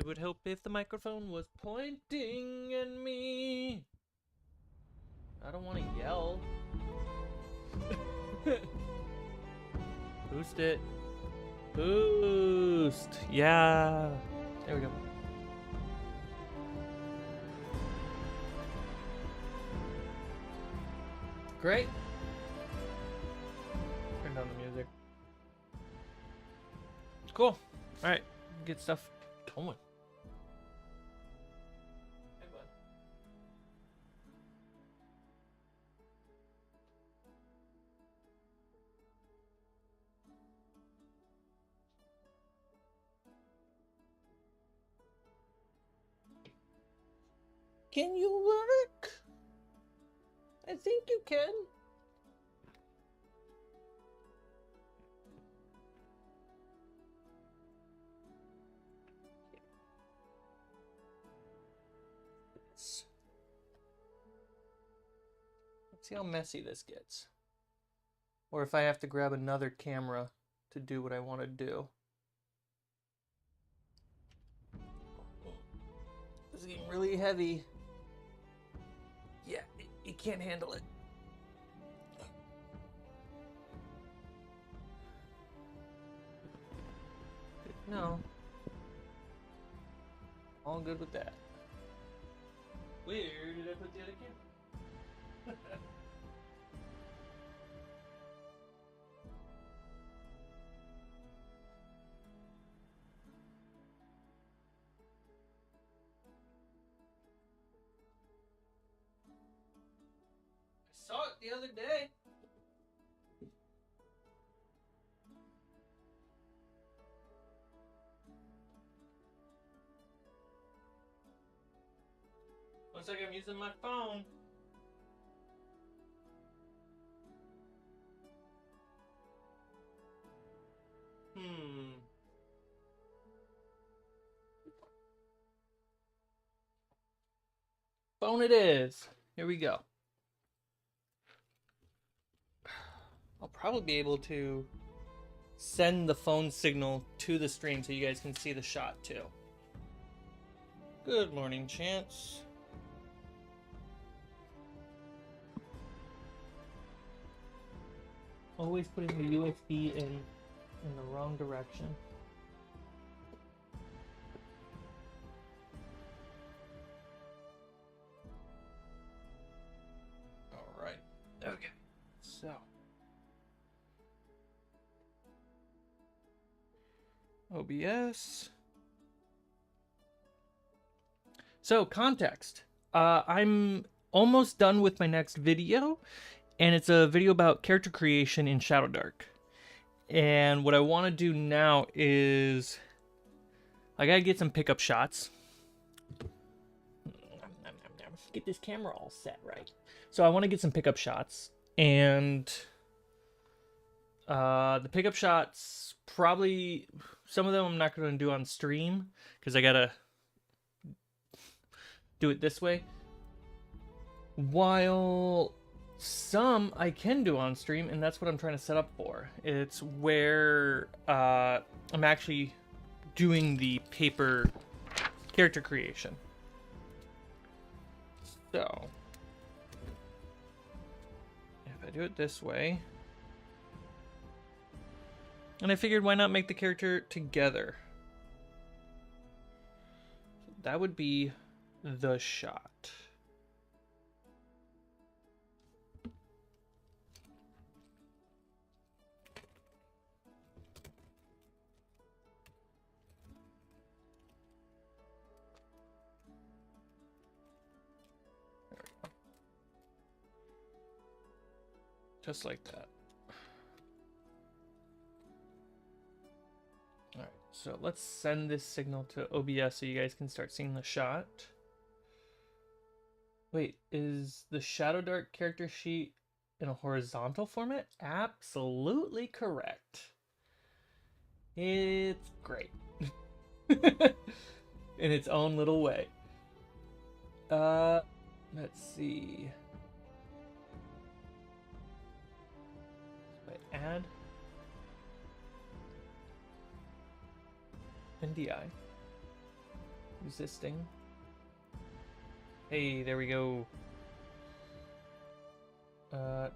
would help if the microphone was pointing at me. I don't want to yell. Boost it. Boost. Yeah. There we go. Great. Turn down the music. Cool. All right. Get stuff going. Hey, bud. Can you work? I think you can. Let's see how messy this gets. Or if I have to grab another camera to do what I want to do. This is getting really heavy. Yeah, it can't handle it. No. All good with that. Where did I put the other camera? I saw it the other day. Looks like I'm using my phone. Phone it is. Here we go. I'll probably be able to send the phone signal to the stream so you guys can see the shot too. Good morning, Chance. Always putting the USB in the wrong direction. All right. Okay. So. OBS. So, context. I'm almost done with my next video, and it's a video about character creation in Shadow Dark. And what I want to do now is I gotta get some pickup shots. Get this camera all set right. So I want to get some pickup shots, and the pickup shots, probably some of them I'm not going to do on stream because I gotta do it this way, while some I can do on stream, and that's what I'm trying to set up for. It's where I'm actually doing the paper character creation. So if I do it this way, and I figured why not make the character together? That would be the shot. Just like that. All right, so let's send this signal to OBS so you guys can start seeing the shot. Wait, is the Shadow Dark character sheet in a horizontal format? Absolutely correct. It's great. In its own little way. Let's see. So I add NDI. Existing. Hey, there we go.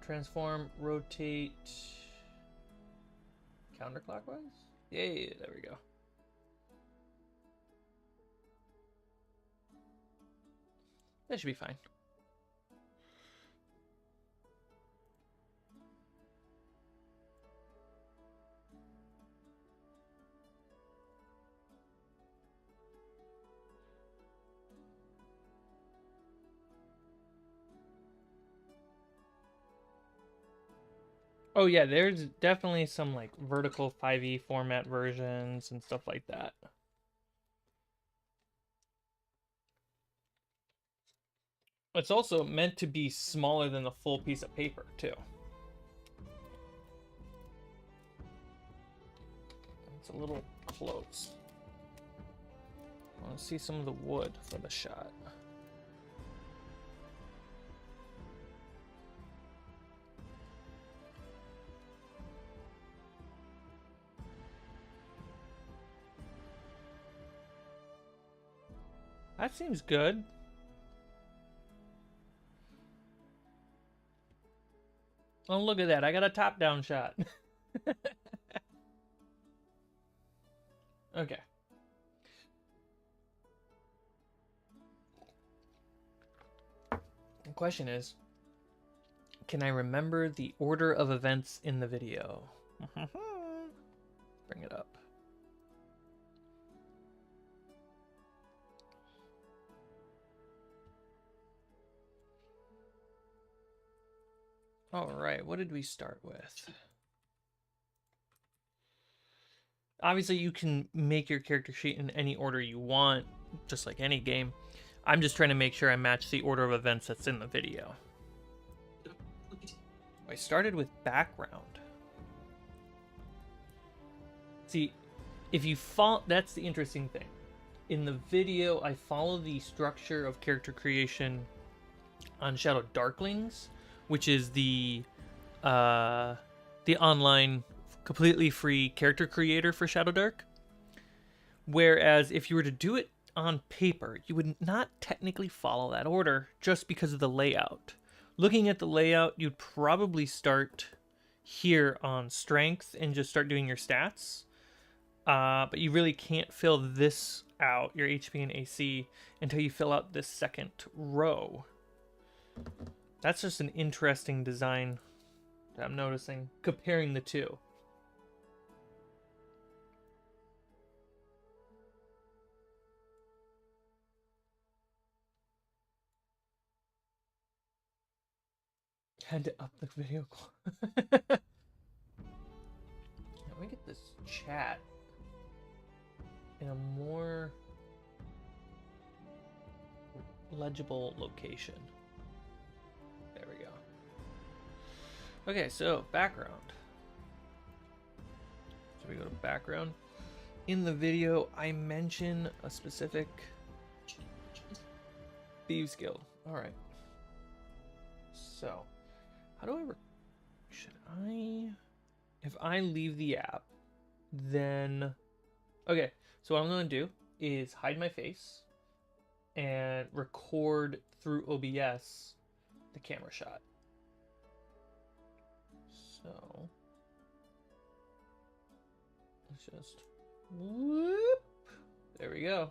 Transform, rotate, counterclockwise? Yay, there we go. That should be fine. Oh yeah, there's definitely some like vertical 5e format versions and stuff like that. It's also meant to be smaller than the full piece of paper too. It's a little close. I want to see some of the wood for the shot. That seems good. Oh, look at that. I got a top-down shot. Okay. The question is, can I remember the order of events in the video? Bring it up. All right, what did we start with? Obviously, you can make your character sheet in any order you want, just like any game. I'm just trying to make sure I match the order of events that's in the video. I started with background. See, if you follow, that's the interesting thing. In the video, I follow the structure of character creation on Shadow Darklings, which is the online completely free character creator for Shadow Dark. Whereas if you were to do it on paper, you would not technically follow that order just because of the layout. Looking at the layout, you'd probably start here on strength and just start doing your stats. But you really can't fill this out, your HP and AC, until you fill out this second row. That's just an interesting design that I'm noticing, comparing the two. Had to up the video. Let me get this chat in a more legible location. There we go. Okay, so background. So we go to background. In the video, I mention a specific Thieves Guild. All right. So, how do I? Should I? If I leave the app, then okay. So what I'm gonna do is hide my face and record through OBS the camera shot. So let's just whoop. There we go.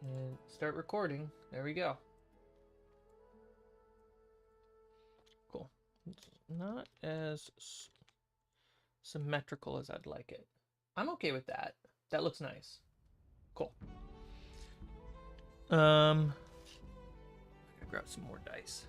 And start recording. There we go. Cool. It's not as symmetrical as I'd like it. I'm okay with that. That looks nice. Cool. I gotta grab some more dice.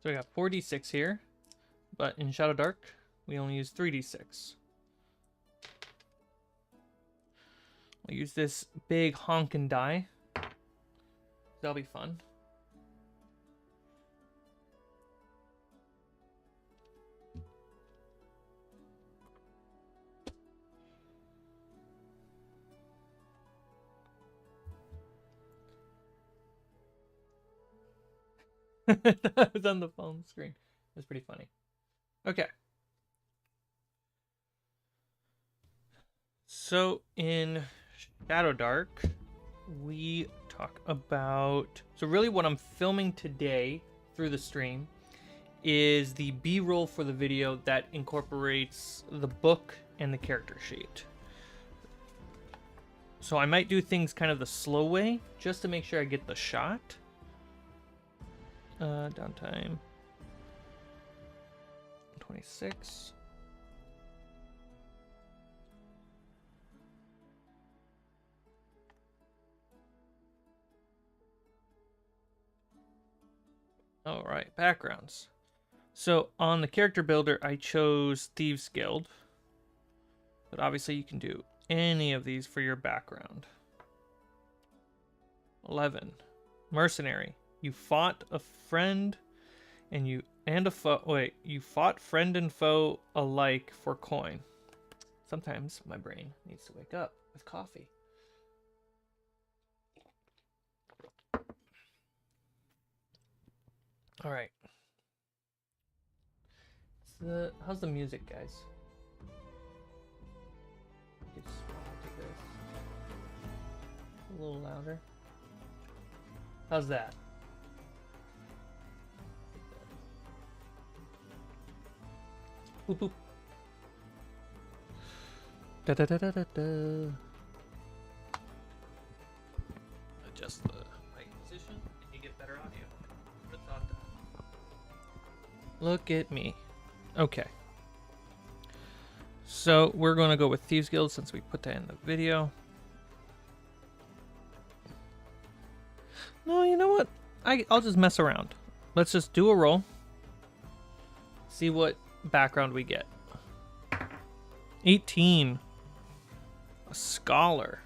So we got 4d6 here, but in Shadow Dark, we only use 3d6. We'll use this big honkin' die. That'll be fun. That was on the phone screen. It was pretty funny. Okay. So in Shadow Dark, we talk about... So really what I'm filming today through the stream is the B-roll for the video that incorporates the book and the character sheet. So I might do things kind of the slow way, just to make sure I get the shot. Downtime 26. All right, backgrounds. So on the character builder, I chose Thieves Guild, but obviously you can do any of these for your background. 11, Mercenary. You fought a friend and a foe. Wait, you fought friend and foe alike for coin. Sometimes my brain needs to wake up with coffee. All right. How's the music, guys? It's a little louder. How's that? Boop boop. Da da da da da da. Adjust the mic position and you get better audio. Who'd have thought that? Look at me. Okay. So we're going to go with Thieves Guild since we put that in the video. No, you know what? I'll just mess around. Let's just do a roll. See what background we get. 18. A scholar.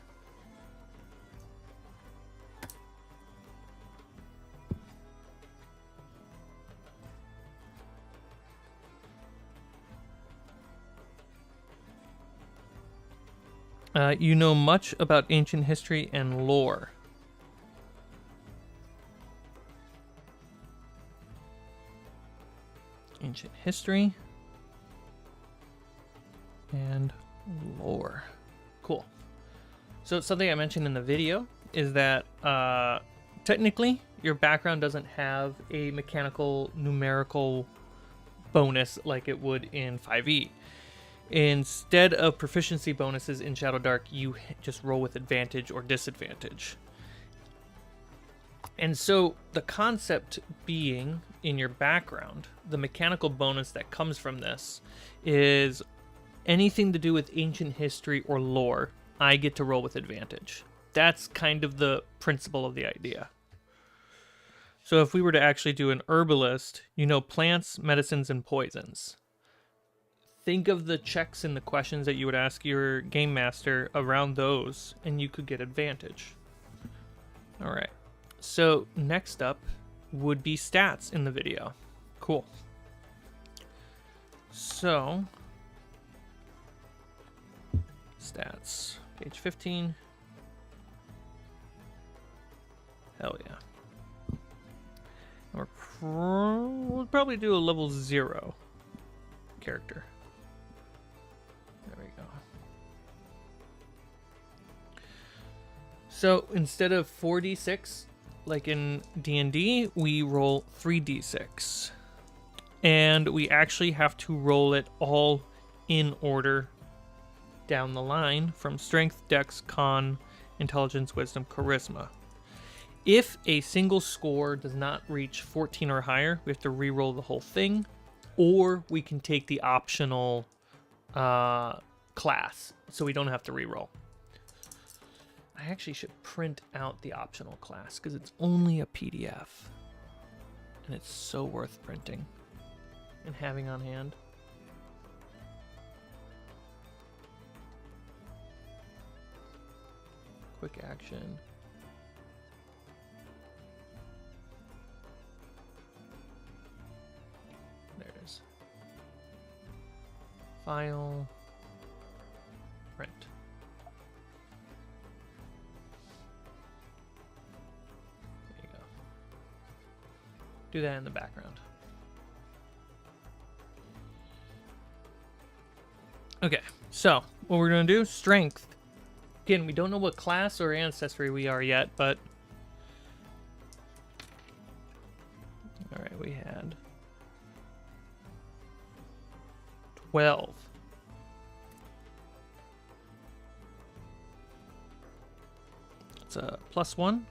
You know much about ancient history and lore. Ancient history and lore. Cool. So something I mentioned in the video is that technically your background doesn't have a mechanical numerical bonus like it would in 5e. Instead of proficiency bonuses in Shadow Dark, you just roll with advantage or disadvantage. And so the concept being in your background, the mechanical bonus that comes from this is anything to do with ancient history or lore, I get to roll with advantage. That's kind of the principle of the idea. So if we were to actually do an herbalist, you know plants, medicines, and poisons. Think of the checks and the questions that you would ask your game master around those, and you could get advantage. All right. So next up would be stats in the video. Cool. So stats, page 15. Hell yeah. We'll probably do a level 0 character. There we go. So instead of 4d6 like in D&D, we roll 3d6. And we actually have to roll it all in order down the line from strength, dex, con, intelligence, wisdom, charisma. If a single score does not reach 14 or higher, we have to re-roll the whole thing, or we can take the optional class, so we don't have to re-roll. I actually should print out the optional class because it's only a PDF, and it's so worth printing and having on hand. Quick action. File. Print. There you go. Do that in the background. Okay, so what we're gonna do, strength. Again, we don't know what class or ancestry we are yet, but all right, we had 12. It's a +1.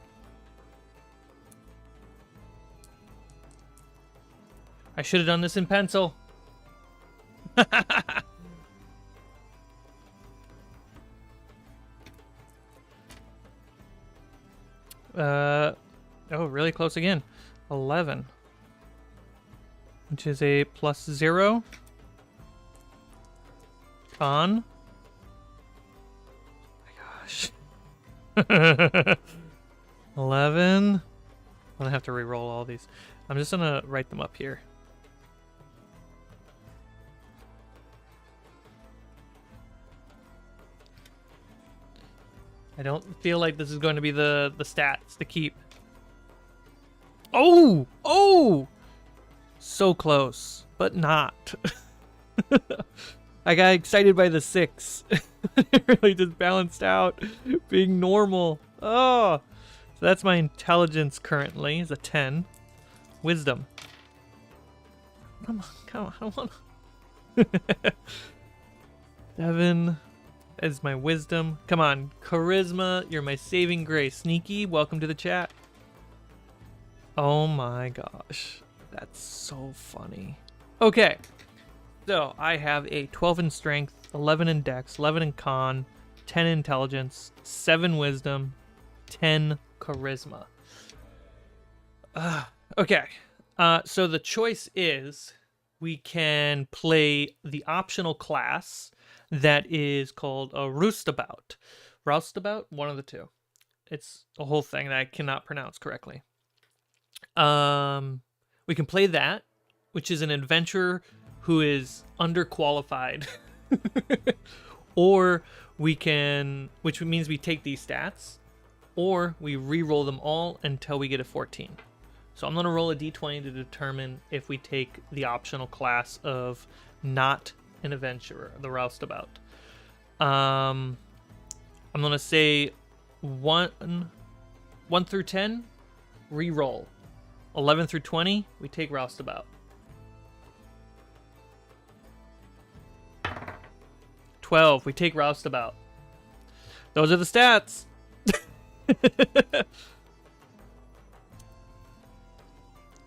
I should have done this in pencil. Oh, really close again. 11. Which is a +0. On. Oh my gosh. 11. I'm gonna have to re-roll all these. I'm just gonna write them up here. I don't feel like this is going to be the stats to keep. Oh! Oh! So close, but not. I got excited by the 6. It really just balanced out, being normal. Oh! So that's my intelligence currently, is a 10. Wisdom. Come on, I don't want to. 7 is my wisdom. Come on, charisma, you're my saving grace. Sneaky, welcome to the chat. Oh my gosh, that's so funny. Okay, so I have a 12 in strength, 11 in dex, 11 in con, 10 intelligence, 7 wisdom, 10 charisma. Okay, so the choice is we can play the optional class that is called a roustabout. Roustabout? One of the two. It's a whole thing that I cannot pronounce correctly. We can play that, which is an adventurer who is underqualified. Or we can, which means we take these stats, or we re-roll them all until we get a 14. So I'm going to roll a d20 to determine if we take the optional class of not an adventurer, the roustabout. I'm going to say 1 through 10, re-roll. 11 through 20, we take roustabout. 12, we take roustabout. Those are the stats.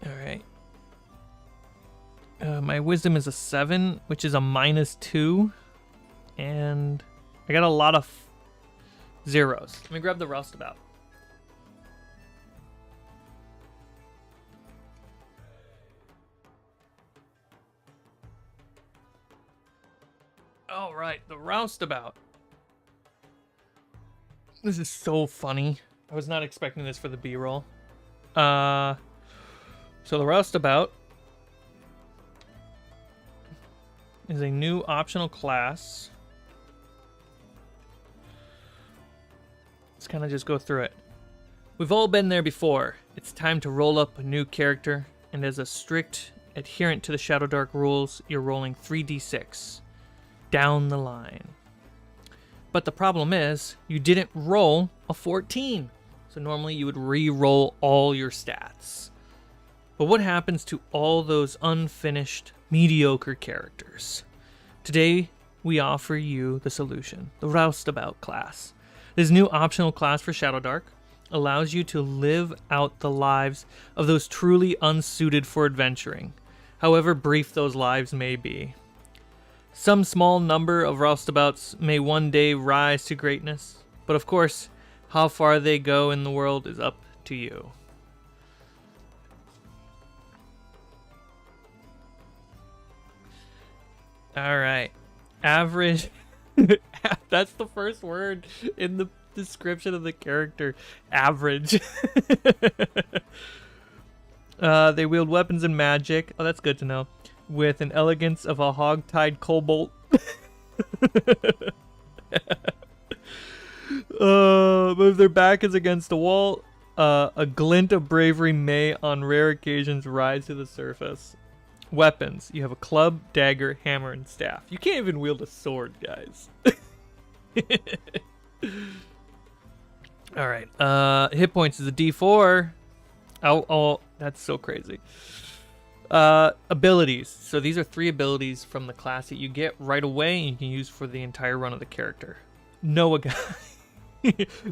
All right. My wisdom is a 7, which is a -2. And I got a lot of zeros. Let me grab the roustabout. All right, the roustabout. This is so funny. I was not expecting this for the B-roll. So the roustabout is a new optional class. Let's kind of just go through it. We've all been there before. It's time to roll up a new character, and as a strict adherent to the Shadow Dark rules, you're rolling 3d6 down the line. But the problem is, you didn't roll a 14. So normally you would re-roll all your stats. But what happens to all those unfinished, mediocre characters? Today, we offer you the solution, the Roustabout class. This new optional class for Shadow Dark allows you to live out the lives of those truly unsuited for adventuring, however brief those lives may be. Some small number of Roustabouts may one day rise to greatness, but of course, how far they go in the world is up to you. Alright. Average. That's the first word in the description of the character. Average. They wield weapons and magic. Oh, that's good to know. with an elegance of a hog-tied cobalt. If their back is against the wall, a glint of bravery may, on rare occasions, rise to the surface. Weapons. You have a club, dagger, hammer, and staff. You can't even wield a sword, guys. Alright. Hit points is a D4. Oh, that's so crazy. Abilities. So these are 3 abilities from the class that you get right away and you can use for the entire run of the character. Noah guy.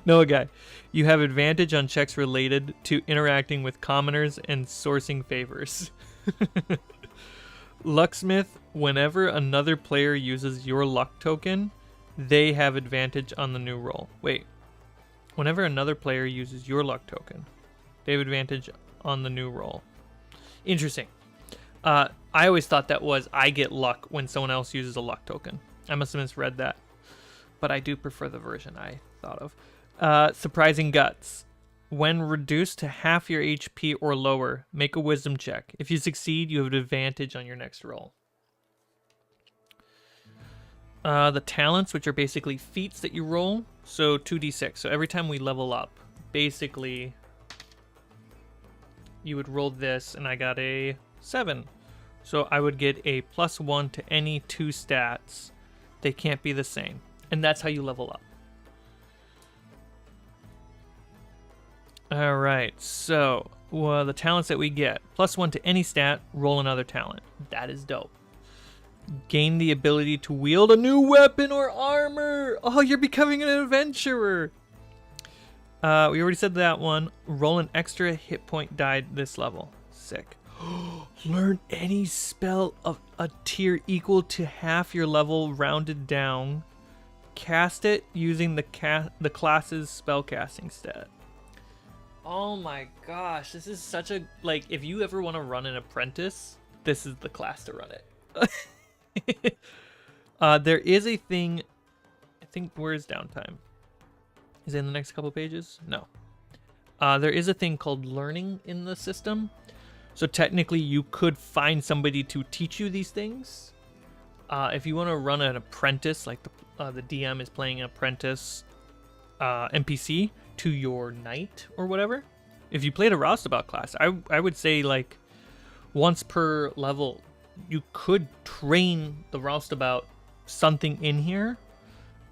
Noah guy. You have advantage on checks related to interacting with commoners and sourcing favors. Lucksmith. Whenever another player uses your luck token, they have advantage on the new roll. Wait. Whenever another player uses your luck token, they have advantage on the new roll. Interesting. I always thought that was I get luck when someone else uses a luck token. I must have misread that. But I do prefer the version I thought of. Surprising Guts. When reduced to half your HP or lower, make a wisdom check. If you succeed, you have an advantage on your next roll. The talents, which are basically feats that you roll. So 2d6. So every time we level up, basically, you would roll this, and I got a 7. So I would get a +1 to any 2 stats. They can't be the same. And that's how you level up. Alright, so the talents that we get. +1 to any stat, roll another talent. That is dope. Gain the ability to wield a new weapon or armor. Oh, you're becoming an adventurer. We already said that one. Roll an extra hit point die this level. Sick. Learn any spell of a tier equal to half your level rounded down. Cast it using the class's spellcasting stat. Oh my gosh, this is such a, like, if you ever want to run an apprentice, this is the class to run it. There is a thing, I think, where's downtime? Is it in the next couple pages? No. There is a thing called learning in the system. So technically you could find somebody to teach you these things. If you want to run an apprentice, like the DM is playing an apprentice NPC to your knight or whatever. If you played a roustabout class, I would say like once per level, you could train the roustabout something in here.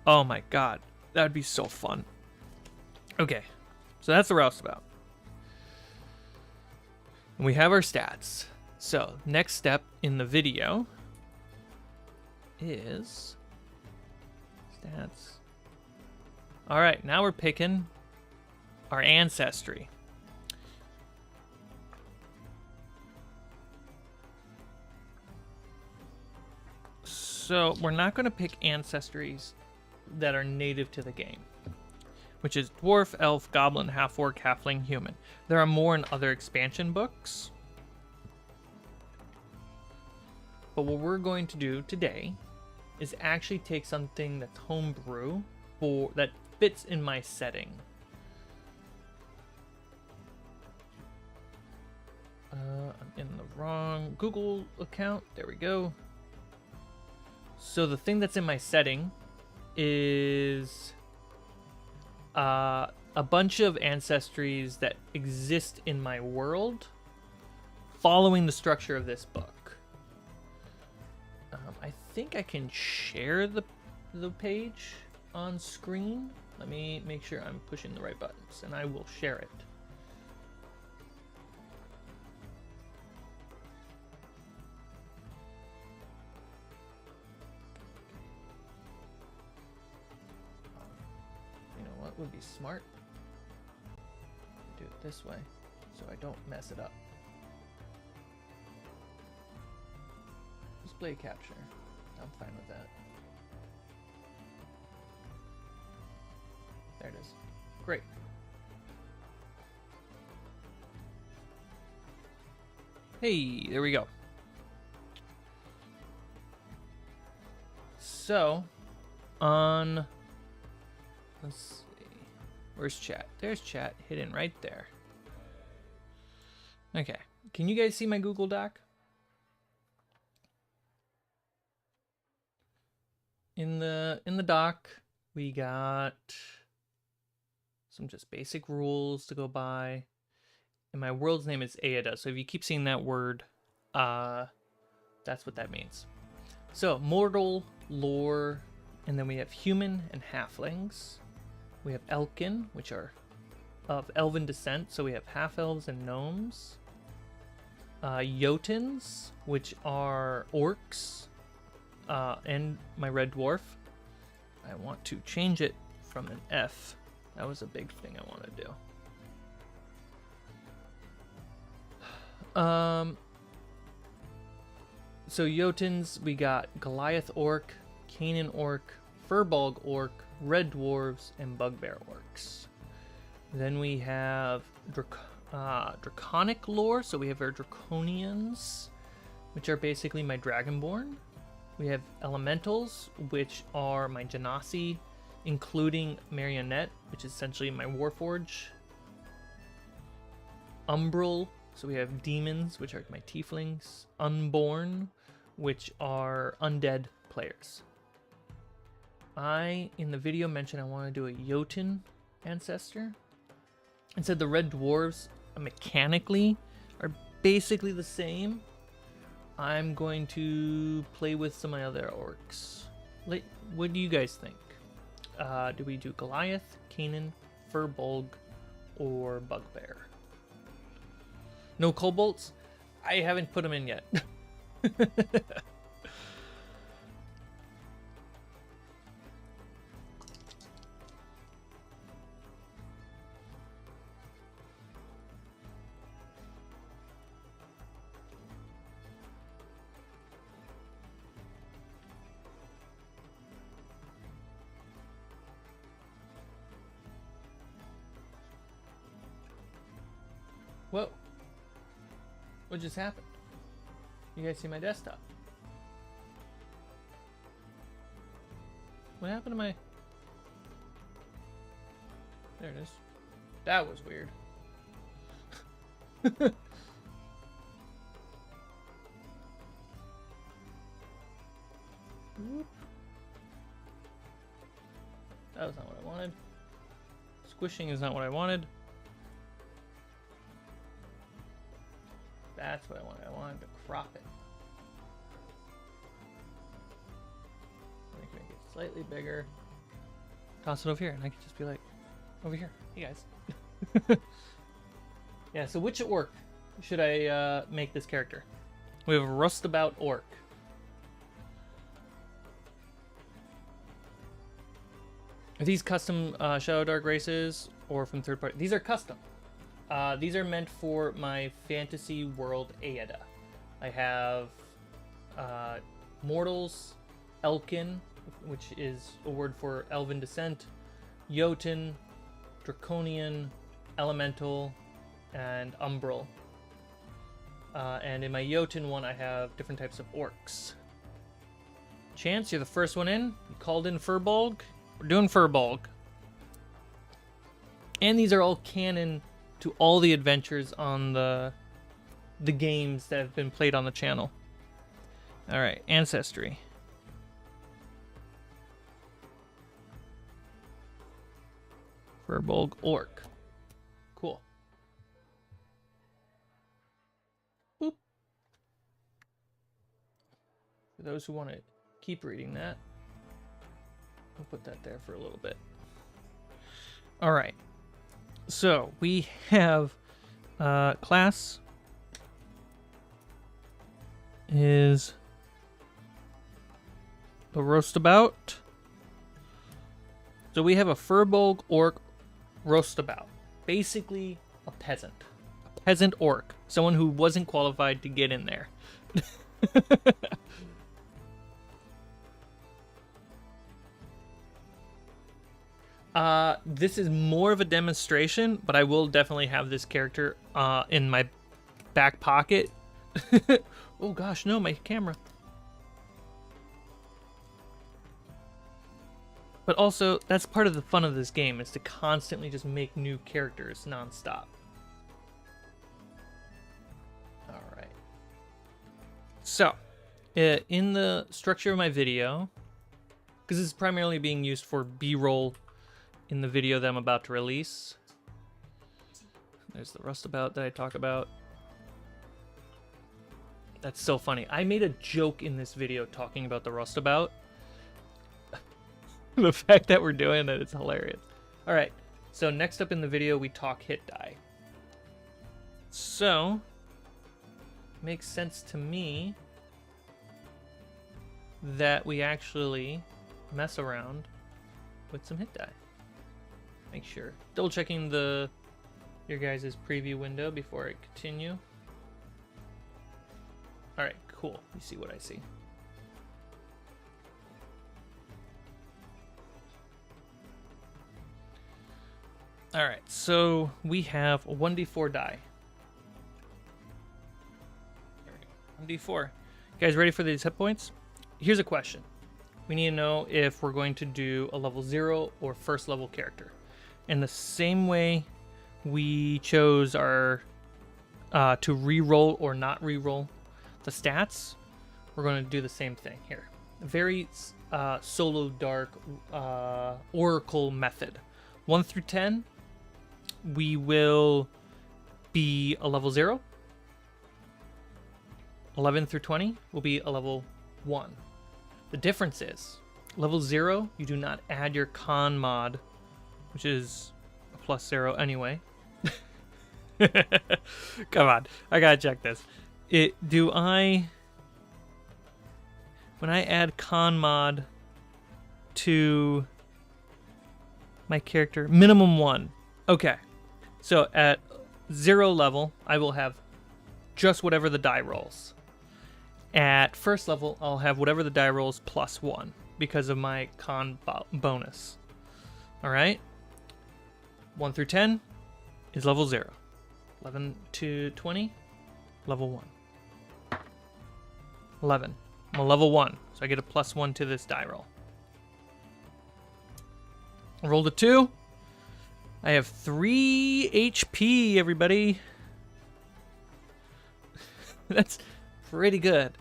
Oh my god, that'd be so fun. Okay, so that's the roustabout. And we have our stats. So next step in the video is stats. All right, now we're picking our ancestry. So we're not going to pick ancestries that are native to the game, which is dwarf, elf, goblin, half-orc, halfling, human. There are more in other expansion books. But what we're going to do today is actually take something that's homebrew that fits in my setting. I'm in the wrong Google account. There we go. So the thing that's in my setting is a bunch of ancestries that exist in my world following the structure of this book. I think I can share the page on screen. Let me make sure I'm pushing the right buttons, and I will share it. You know what would be smart? Do it this way so I don't mess it up. Display capture. I'm fine with that. There it is. Great. Hey, there we go. So, let's see. Where's chat? There's chat hidden right there. Okay. Can you guys see my Google Doc? in the doc, we got some just basic rules to go by. And my world's name is Aida, so if you keep seeing that word, that's what that means. So, mortal, lore, and then we have human and halflings. We have Elkin, which are of elven descent, so we have half-elves and gnomes. Jotuns, which are orcs, and my red dwarf. I want to change it from an F. That was a big thing I want to do. So Jotuns, we got Goliath Orc, Canaan Orc, Furbolg Orc, Red Dwarves, and Bugbear Orcs. Then we have Draconic lore, so we have our Draconians, which are basically my Dragonborn. We have Elementals, which are my Genasi, including Marionette, which is essentially my Warforge. UMBRAL, so we have Demons, which are my Tieflings. Unborn, which are undead players. In the video, mentioned I want to do a Jotun ancestor. And said the Red Dwarves mechanically are basically the same. I'm going to play with some of my other orcs. What do you guys think? Do we do Goliath, Canaan, Furbolg, or Bugbear? No kobolds? I haven't put them in yet. Whoa. What just happened? You guys see my desktop? What happened to my... There it is. That was weird. That was not what I wanted. Squishing is not what I wanted. That's what I wanted. I wanted to crop it. Make it slightly bigger. Toss it over here, and I could just be like, over here. Hey guys. Yeah, so which orc should I make this character? We have a Rustabout orc. Are these custom Shadow Dark races or from third party? These are custom. These are meant for my fantasy world Aida. I have mortals, Elkin, which is a word for elven descent, Jotun, Draconian, Elemental, and Umbral. And in my Jotun one, I have different types of orcs. Chance, you're the first one in. You called in Furbolg. We're doing Furbolg. And these are all canon to all the adventures on the games that have been played on the channel. All right, ancestry. Furbolg orc. Cool. Boop. For those who want to keep reading that, I'll put that there for a little bit. All right. So we have class is the Roastabout. So we have a Furbolg orc Roastabout, basically a peasant orc, someone who wasn't qualified to get in there. This is more of a demonstration, but I will definitely have this character in my back pocket. Oh gosh, no, my camera. But also, that's part of the fun of this game, is to constantly just make new characters nonstop. Alright. So, in the structure of my video, because this is primarily being used for B-roll in the video that I'm about to release. There's the rustabout that I talk about. That's so funny. I made a joke in this video talking about the rustabout. The fact that we're doing that is hilarious. All right, so next up in the video, we talk hit die. So, makes sense to me that we actually mess around with some hit die. Make sure. Double checking your guys' preview window before I continue. All right, cool. You see what I see. All right, so we have a 1d4 die. All right, 1d4. You guys ready for these hit points? Here's a question. We need to know if we're going to do a level 0 or first level character. In the same way we chose our to re-roll or not re-roll the stats, we're going to do the same thing here. A very solo dark oracle method. 1 through 10, we will be a level 0. 11 through 20 will be a level 1. The difference is, level 0, you do not add your con mod, which is a +0 anyway. Come on, I gotta check this. When I add con mod to my character, minimum 1. Okay, so at 0 level, I will have just whatever the die rolls. At first level, I'll have whatever the die rolls +1 because of my con bonus. All right, 1 through 10 is level 0. 11 to 20, level 1. 11, I'm a level 1, so I get a +1 to this die roll. I rolled a 2. I have 3 HP, everybody. That's pretty good.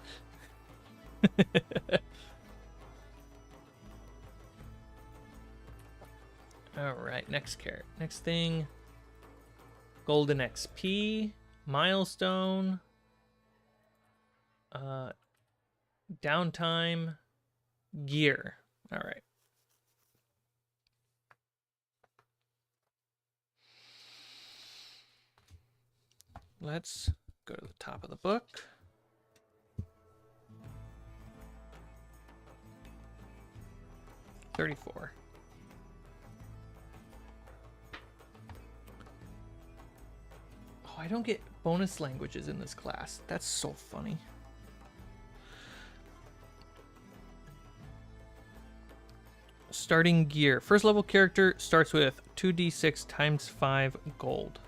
All right, next thing. Golden XP, milestone, downtime, gear. All right. Let's go to the top of the book. $34. Oh, I don't get bonus languages in this class. That's so funny. Starting gear. First level character starts with 2d6 × 5 gold.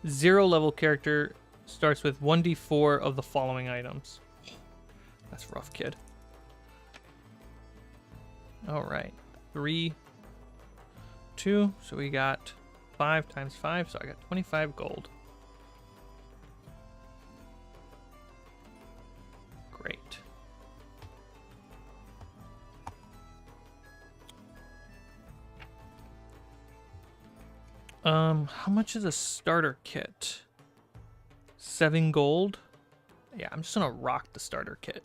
Zero level character starts with 1d4 of the following items. That's rough, kid. All right, 3, 2. So we got 5 × 5. So I got 25 gold. Great. How much is a starter kit? 7 gold? Yeah, I'm just gonna rock the starter kit.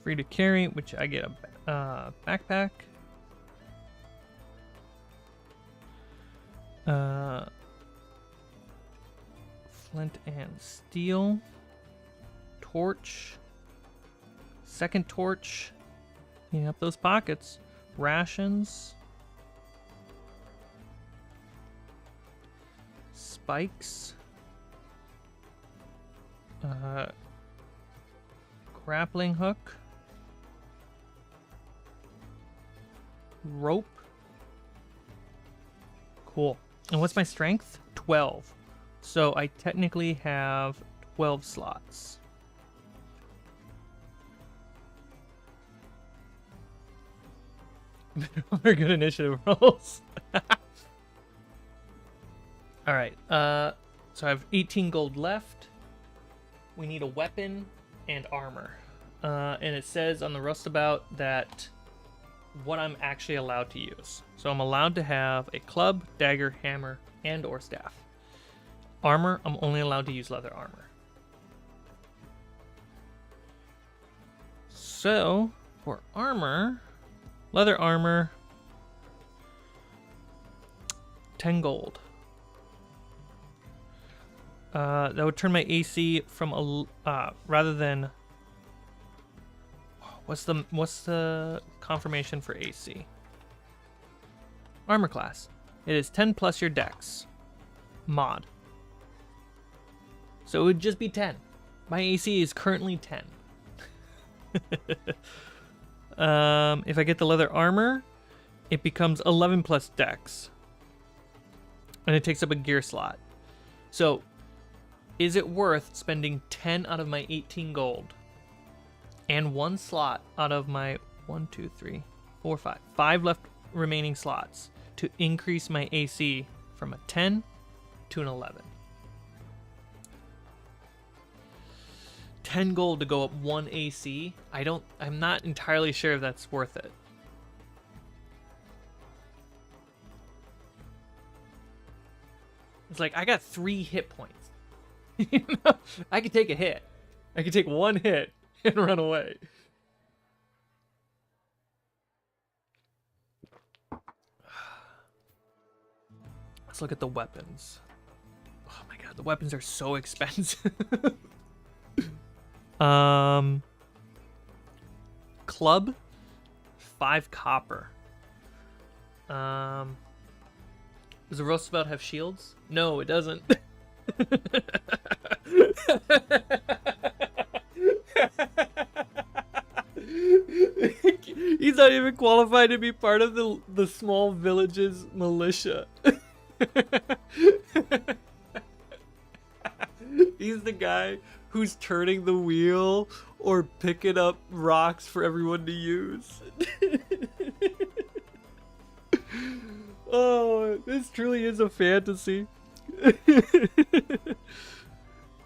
Free to carry, which I get a backpack. Flint and steel. Torch. Second torch. Clean up those pockets. Rations. Spikes. Grappling hook. Rope. Cool. And what's my strength? 12. So I technically have 12 slots. They're good initiative rolls. All right. So I have 18 gold left. We need a weapon and armor. And it says on the rustabout that what I'm actually allowed to use. So I'm allowed to have a club, dagger, hammer, and or staff. Armor, I'm only allowed to use leather armor. So for armor, leather armor, 10 gold. That would turn my AC from a rather than what's the confirmation for AC? Armor class. It is 10 plus your dex. Mod. So it would just be 10. My AC is currently 10. If I get the leather armor, it becomes 11 plus dex. And it takes up a gear slot. So, is it worth spending 10 out of my 18 gold and 1 slot out of my 1, 2, 3, 4, 5 left remaining slots to increase my AC from a 10 to an 11? 10 gold to go up 1 AC. I'm not entirely sure if that's worth it. It's like I got 3 hit points. You know? I could take a hit. I could take 1 hit and run away. Let's look at the weapons. Oh my god, the weapons are so expensive. Club, 5 copper. Does the Roosevelt have shields? No, it doesn't. He's not even qualified to be part of the small village's militia. He's the guy who's turning the wheel or picking up rocks for everyone to use. Oh, this truly is a fantasy.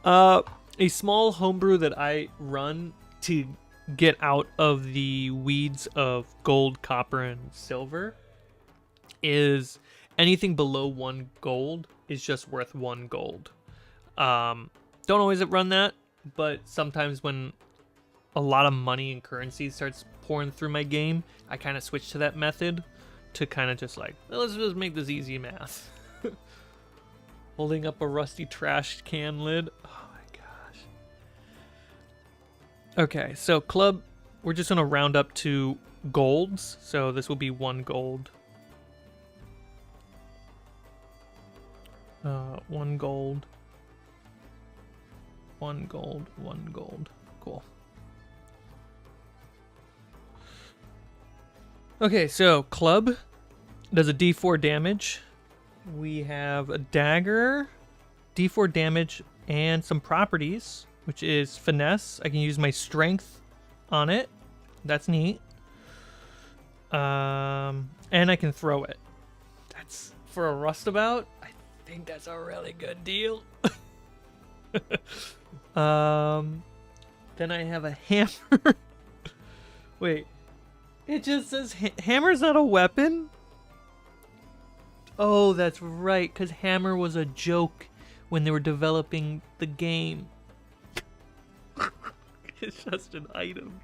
A small homebrew that I run to get out of the weeds of gold, copper, and silver is anything below 1 gold is just worth 1 gold. Don't always run that, but sometimes when a lot of money and currency starts pouring through my game, I kind of switch to that method to kind of just like, well, let's just make this easy math. Holding up a rusty trash can lid. Oh my gosh. Okay, so club, we're just gonna round up to golds. So this will be 1 gold. 1 gold. 1 gold, 1 gold. Cool. Okay, so club does a d4 damage. We have a dagger, d4 damage, and some properties, which is finesse. I can use my strength on it. That's neat. And I can throw it. That's, for a rustabout, I think that's a really good deal. Then I have a hammer. Wait. It just says hammer's not a weapon? Oh, that's right, because hammer was a joke when they were developing the game. It's just an item.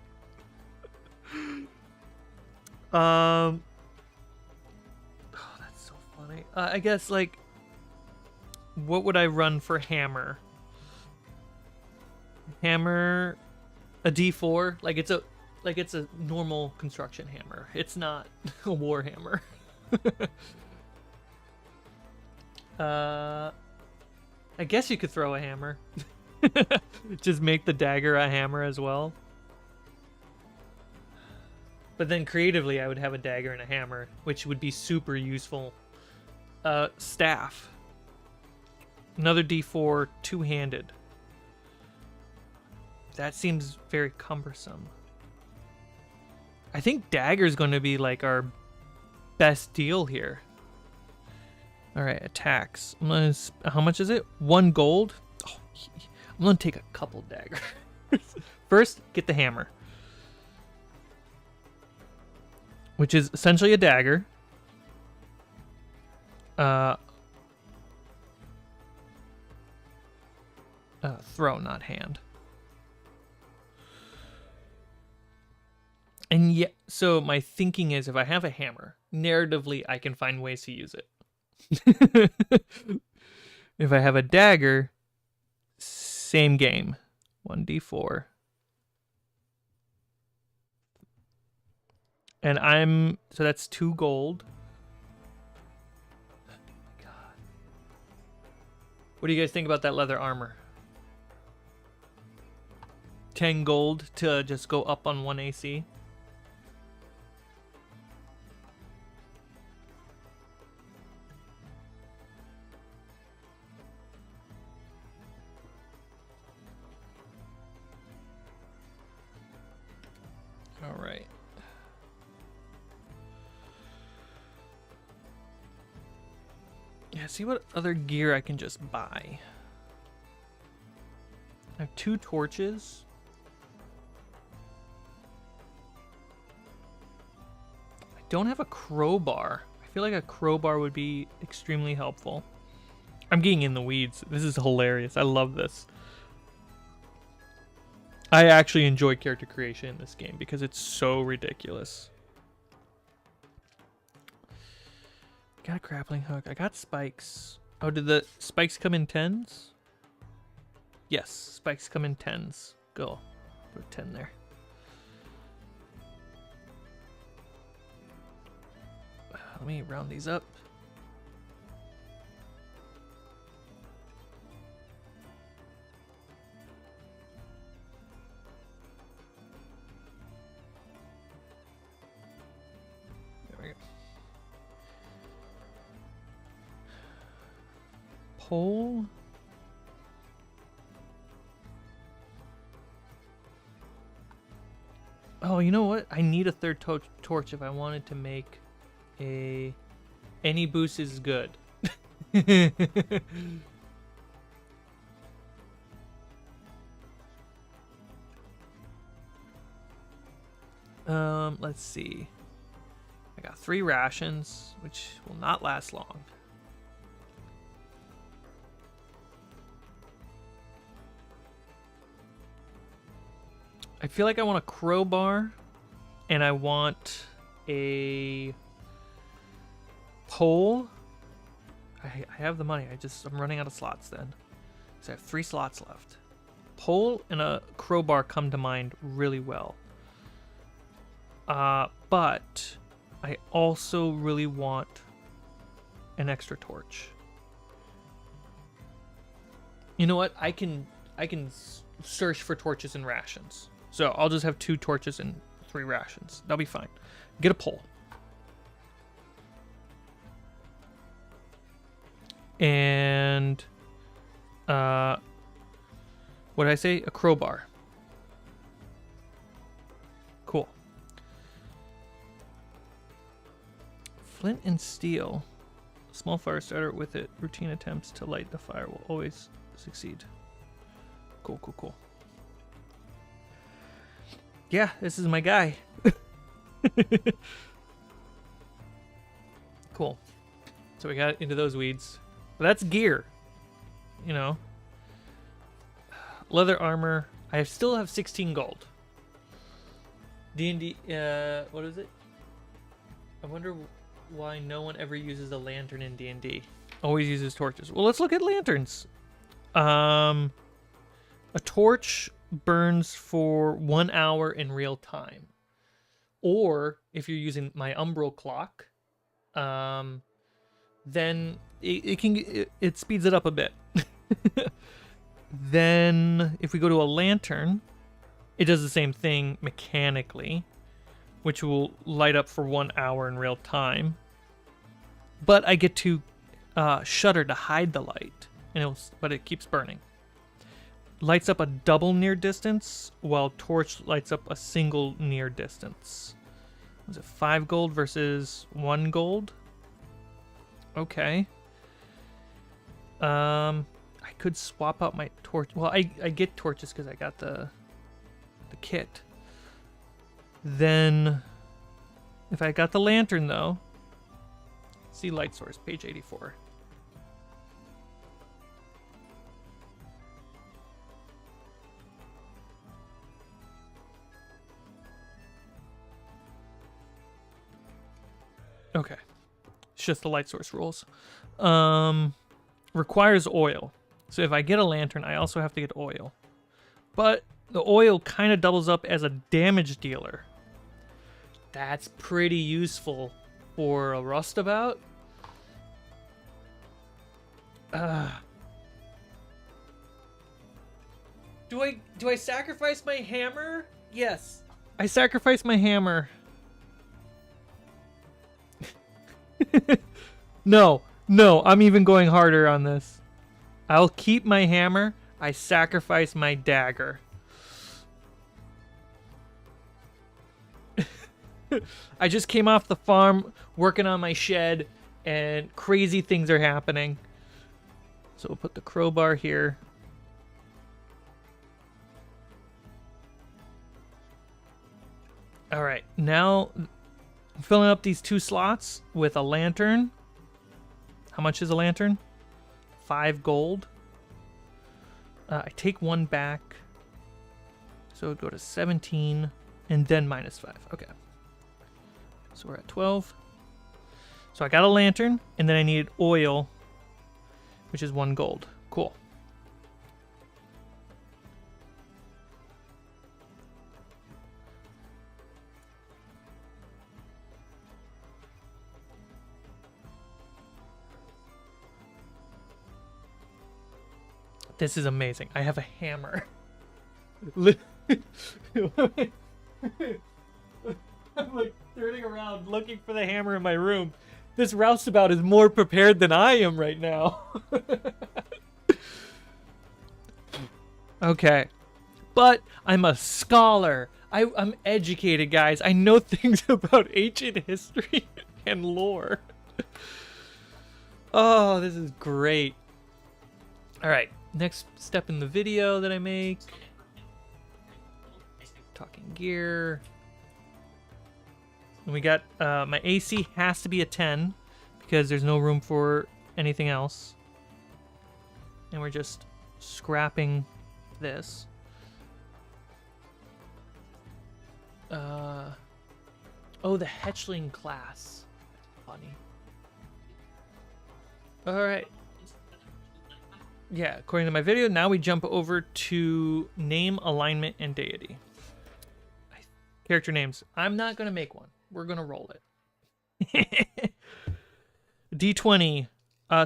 Oh, that's so funny. I guess, like, what would I run for hammer? Hammer, a D4, like it's a normal construction hammer. It's not a war hammer. I guess you could throw a hammer. Just make the dagger a hammer as well. But then creatively, I would have a dagger and a hammer, which would be super useful. Staff. Another D4, 2-handed. That seems very cumbersome. I think dagger is going to be like our best deal here. All right, attacks. How much is it? 1 gold. Oh, I'm gonna take a couple daggers. First, get the hammer, which is essentially a dagger. Throw, not hand. And yeah, so my thinking is if I have a hammer, narratively, I can find ways to use it. If I have a dagger, same game. 1d4. And so that's 2 gold. Oh my God. What do you guys think about that leather armor? 10 gold to just go up on 1 AC. All right. Yeah, see what other gear I can just buy. I have 2 torches. I don't have a crowbar. I feel like a crowbar would be extremely helpful. I'm getting in the weeds. This is hilarious. I love this. I actually enjoy character creation in this game because it's so ridiculous. Got a grappling hook. I got spikes. Oh, did the spikes come in 10s? Yes, spikes come in 10s. Go. Put 10 there. Let me round these up. There we go. Pole. Oh, you know what? I need a third torch if I wanted to make a... Any boost is good. Let's see. I got 3 rations, which will not last long. I feel like I want a crowbar, and I want a pole. I have the money. I'm running out of slots then. So I have 3 slots left. Pole and a crowbar come to mind really well. But I also really want an extra torch. You know what? I can search for torches and rations. So I'll just have 2 torches and 3 rations. That'll be fine. Get a pole. And what did I say? A crowbar. Cool. Flint and steel. A small fire starter with it. Routine attempts to light the fire will always succeed. Cool, cool, cool. Yeah, this is my guy. Cool. So we got into those weeds. But that's gear. You know. Leather armor. I still have 16 gold. D&D, what is it? I wonder why no one ever uses a lantern in D&D. Always uses torches. Well, let's look at lanterns. A torch burns for 1 hour in real time. Or if you're using my UMBRAL clock, then it speeds it up a bit. Then if we go to a lantern, it does the same thing mechanically, which will light up for 1 hour in real time. But I get to shutter to hide the light, but it keeps burning. Lights up a double near distance, while torch lights up a single near distance. Was it 5 gold versus 1 gold? Okay. I could swap out my torch. Well, I get torches because I got the kit. Then, if I got the lantern though, see light source, page 84. Okay, it's just the light source rules. Requires oil. So if I get a lantern, I also have to get oil. But the oil kind of doubles up as a damage dealer. That's pretty useful for a rustabout. Do I sacrifice my hammer? Yes. I sacrifice my hammer. No, I'm even going harder on this. I'll keep my hammer. I sacrifice my dagger. I just came off the farm working on my shed and crazy things are happening. So we'll put the crowbar here. All right, now I'm filling up these 2 slots with a lantern. How much is a lantern? 5 gold. I take 1 back. So it'd go to 17 and then -5. Okay. So we're at 12. So I got a lantern and then I needed oil, which is 1 gold. Cool. This is amazing. I have a hammer. I'm like turning around looking for the hammer in my room. This roustabout is more prepared than I am right now. Okay. But I'm a scholar. I'm educated, guys. I know things about ancient history and lore. Oh, this is great. All right. Next step in the video that I make. Talking gear. And we got my AC has to be a 10 because there's no room for anything else. And we're just scrapping this. Oh, the hatchling class. Funny. All right. Yeah, according to my video, now we jump over to name, alignment, and deity. Character names. I'm not going to make one. We're going to roll it. D20.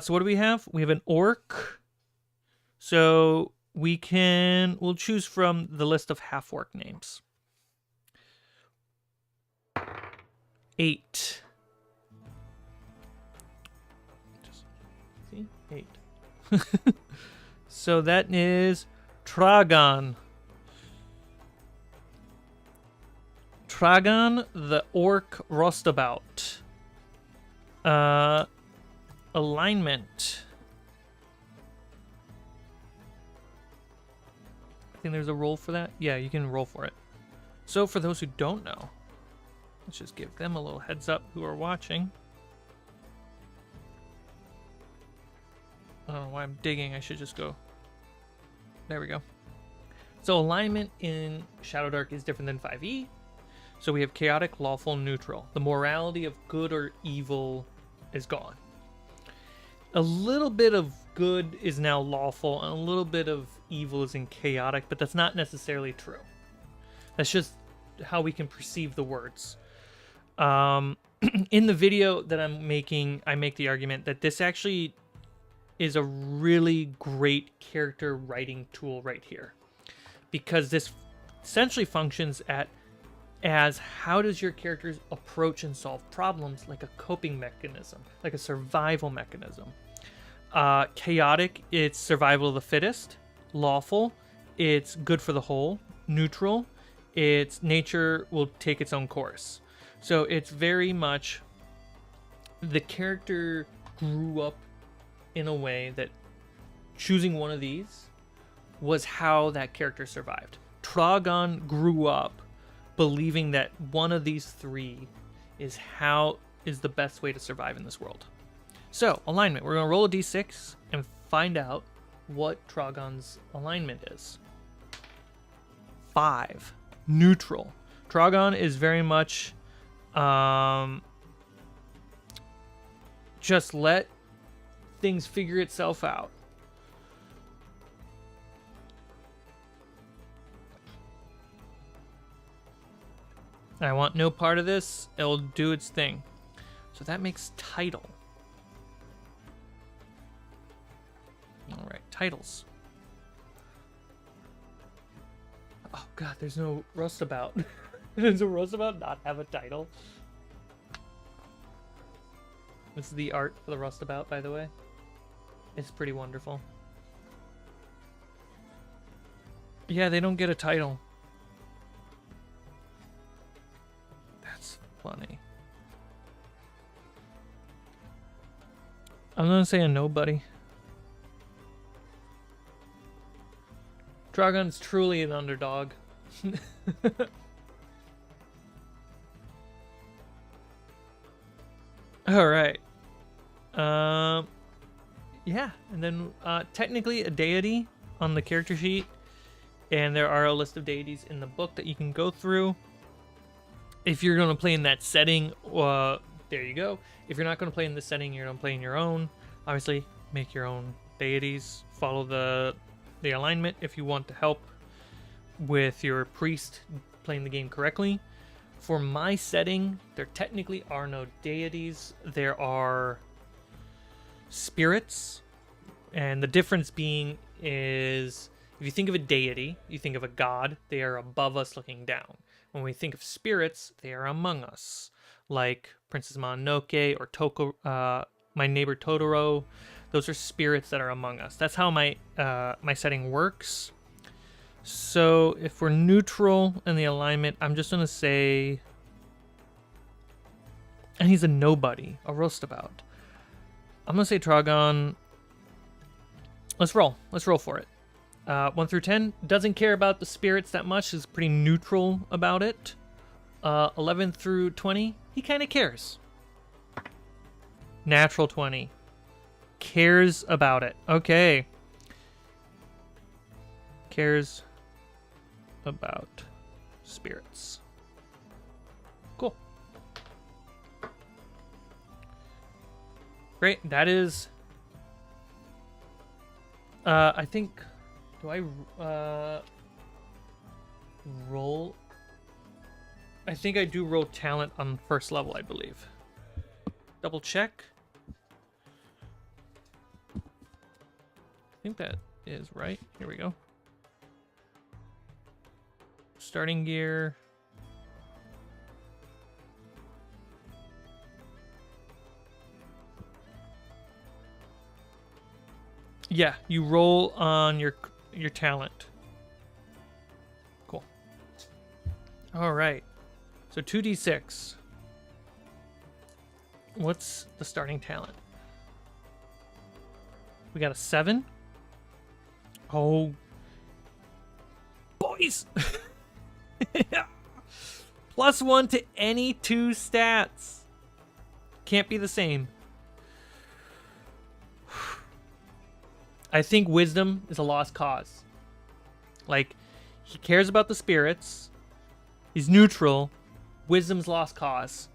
So what do we have? We have an orc. So we'll choose from the list of half-orc names. 8. See? 8. So that is Tragan. Tragan, the orc rustabout. Alignment. I think there's a roll for that. Yeah, you can roll for it. So for those who don't know, let's just give them a little heads up who are watching. I don't know why I'm digging. I should just go. There we go. So alignment in Shadow Dark is different than 5e. So we have chaotic, lawful, neutral. The morality of good or evil is gone. A little bit of good is now lawful, and a little bit of evil is in chaotic, but that's not necessarily true. That's just how we can perceive the words. In the video that I'm making, I make the argument that this actually is a really great character writing tool right here. Because this essentially functions as how does your characters approach and solve problems, like a coping mechanism, like a survival mechanism. Chaotic, it's survival of the fittest. Lawful, it's good for the whole. Neutral, it's nature will take its own course. So it's very much the character grew up in a way that choosing one of these was how that character survived. Tragan grew up believing that one of these three is the best way to survive in this world. So, alignment. We're going to roll a d6 and find out what Tragan's alignment is. 5. Neutral. Tragan is very much just let things figure itself out. I want no part of this. It'll do its thing. So that makes title. All right, titles. Oh god, there's no Rustabout. Does a Rustabout not have a title? This is the art for the Rustabout, by the way. It's pretty wonderful. Yeah, they don't get a title. That's funny. I'm gonna say a nobody. Tragan's truly an underdog. All right. Yeah, and then technically a deity on the character sheet, and there are a list of deities in the book that you can go through. If you're going to play in that setting, there you go. If you're not going to play in this setting, you're going to play in your own. Obviously, make your own deities. Follow the alignment if you want to help with your priest playing the game correctly. For my setting, there technically are no deities. There are spirits. And the difference being is, if you think of a deity, you think of a god. They are above us looking down. When we think of spirits, they are among us. Like Princess Mononoke or My Neighbor Totoro. Those are spirits that are among us. That's how my setting works. So if we're neutral in the alignment, I'm just going to say... And he's a nobody, a Rustabout. I'm going to say Tragan... Let's roll. Let's roll for it. 1 through 10. Doesn't care about the spirits that much. Is pretty neutral about it. 11 through 20. He kind of cares. Natural 20. Cares about it. Okay. Cares about spirits. Cool. Great. That is... I think... Do I roll? I think I do roll talent on first level, I believe. Double check. I think that is right. Here we go. Starting gear. Yeah, you roll on your talent. Cool. All right. So 2d6. What's the starting talent? We got a 7. Oh, boys. +1 to any 2 stats. Can't be the same. I think wisdom is a lost cause. Like, he cares about the spirits. He's neutral. Wisdom's lost cause.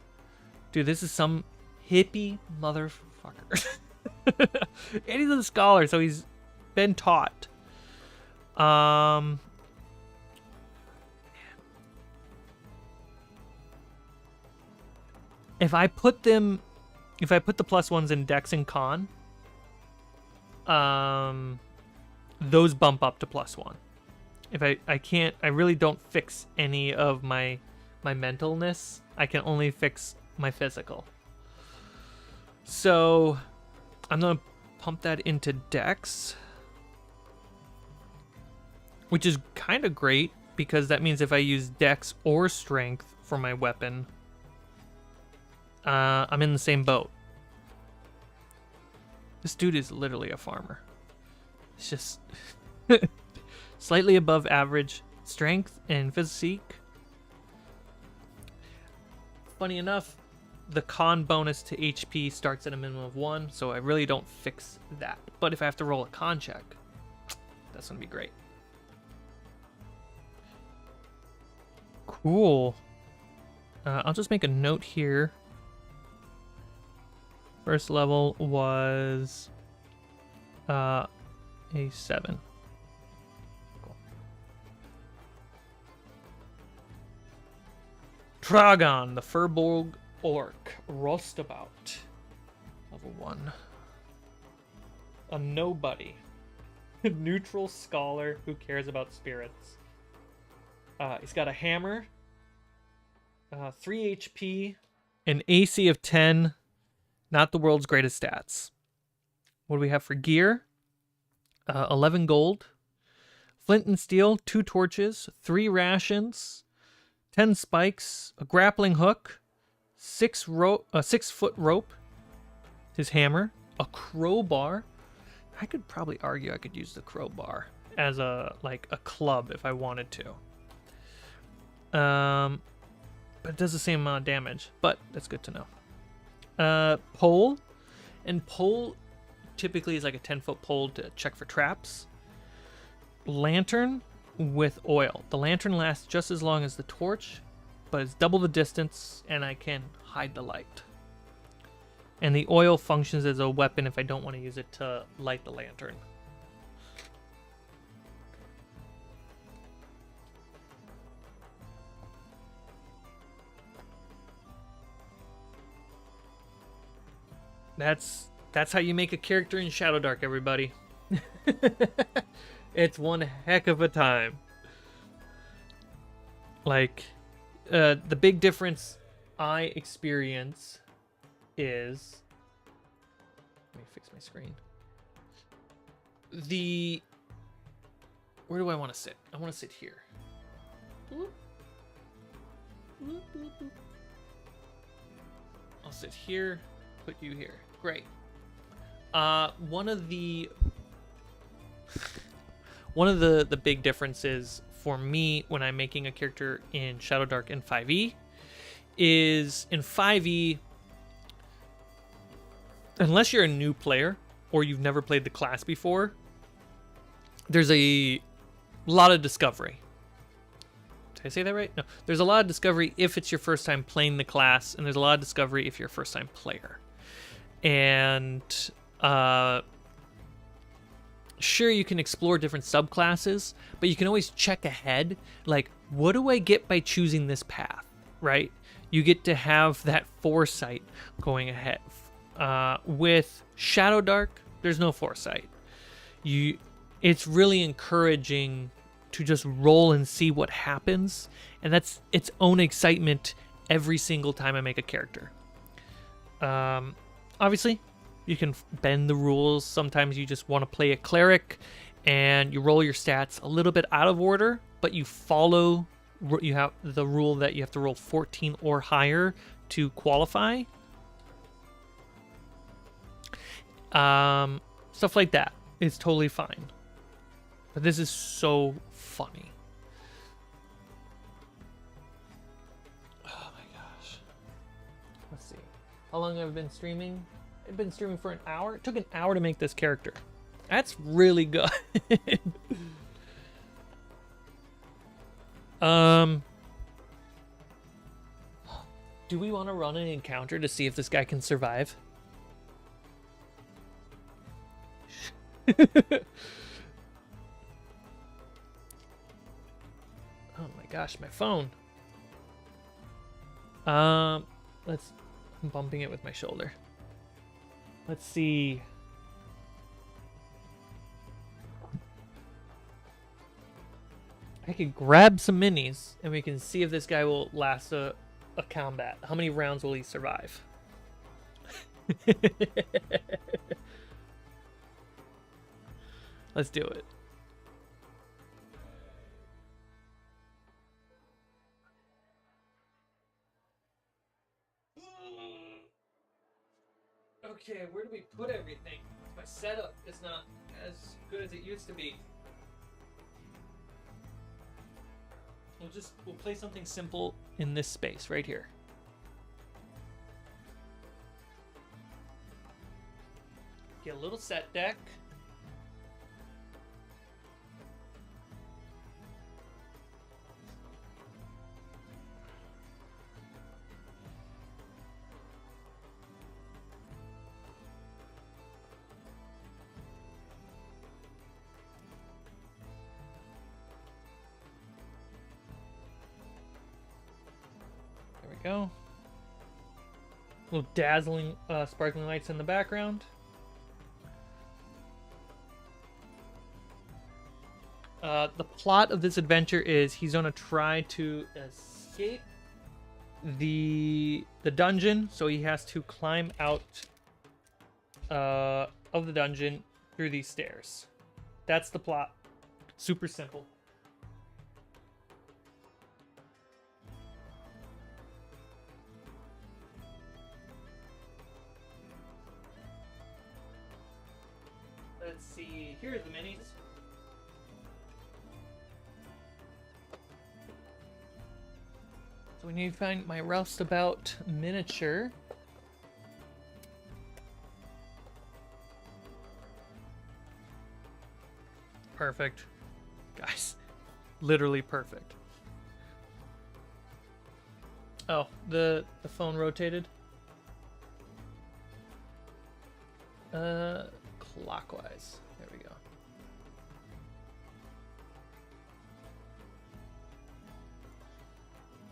Dude, this is some hippie motherfucker. And he's a scholar, so he's been taught. If I put the +1s in Dex and Con, those bump up to +1. If I really don't fix any of my mentalness. I can only fix my physical. So I'm gonna pump that into Dex, which is kind of great because that means if I use Dex or Strength for my weapon, I'm in the same boat. This dude is literally a farmer. It's just slightly above average strength and physique. Funny enough, the con bonus to HP starts at a minimum of 1, so I really don't fix that. But if I have to roll a con check, that's going to be great. Cool. I'll just make a note here. First level was a 7. Cool. Tragan, the Furbolg Orc, Rostabout, level 1. A nobody. Neutral scholar who cares about spirits. He's got a hammer, 3 HP, an AC of 10, not the world's greatest stats. What do we have for gear? 11 gold, flint and steel, 2 torches, 3 rations, 10 spikes, a grappling hook, 6-foot rope, his hammer, a crowbar. I could probably argue I could use the crowbar as a club if I wanted to. But it does the same amount of damage, but that's good to know. Pole, and pole typically is like a 10-foot pole to check for traps. Lantern with oil. The lantern lasts just as long as the torch, but it's double the distance, and I can hide the light. And the oil functions as a weapon if I don't want to use it to light the lantern. That's how you make a character in Shadowdark, everybody. It's one heck of a time. Like, the big difference I experience is... Let me fix my screen. Where do I want to sit? I want to sit here. Boop. Boop, boop, boop. I'll sit here, put you here. Great. One of the big differences for me when I'm making a character in Shadowdark in 5e is in 5e, unless you're a new player or you've never played the class before, there's a lot of discovery. Did I say that right? No. There's a lot of discovery if it's your first time playing the class, and there's a lot of discovery if you're a first time player. And sure, you can explore different subclasses, but you can always check ahead, like, what do I get by choosing this path, right? You get to have that foresight going ahead. With Shadowdark, there's no foresight. It's really encouraging to just roll and see what happens, and that's its own excitement every single time I make a character. Obviously, you can bend the rules. Sometimes you just want to play a cleric and you roll your stats a little bit out of order, but you follow, you have the rule that you have to roll 14 or higher to qualify. Stuff like that is totally fine. But this is so funny. Oh my gosh. Let's see. How long have I been streaming? I've been streaming for an hour. It took an hour to make this character. That's really good. Do we want to run an encounter to see if this guy can survive? Oh my gosh, my phone. I'm bumping it with my shoulder. Let's see. I could grab some minis and we can see if this guy will last a combat. How many rounds will he survive? Let's do it. Okay, where do we put everything? My setup is not as good as it used to be. We'll play something simple in this space right here. Get a little set deck. Go. Little dazzling, sparkling lights in the background. The plot of this adventure is he's gonna try to escape the dungeon, so he has to climb out of the dungeon through these stairs. That's the plot. Super simple. Let's see, here are the minis. So we need to find my roustabout miniature. Perfect. Guys, literally perfect. Oh, the phone rotated. Clockwise. There we go.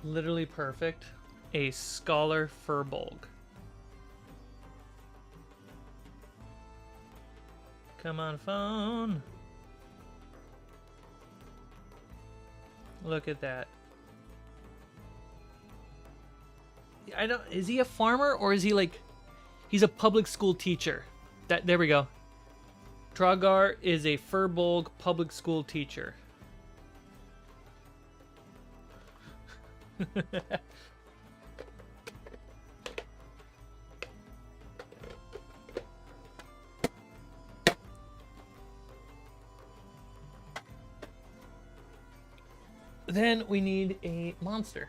Literally perfect. A Scholar Furbolg. Come on, phone. Look at that. I don't. Is he a farmer or is he like? He's a public school teacher. There we go. Tragan is a Furbolg public school teacher. Then we need a monster.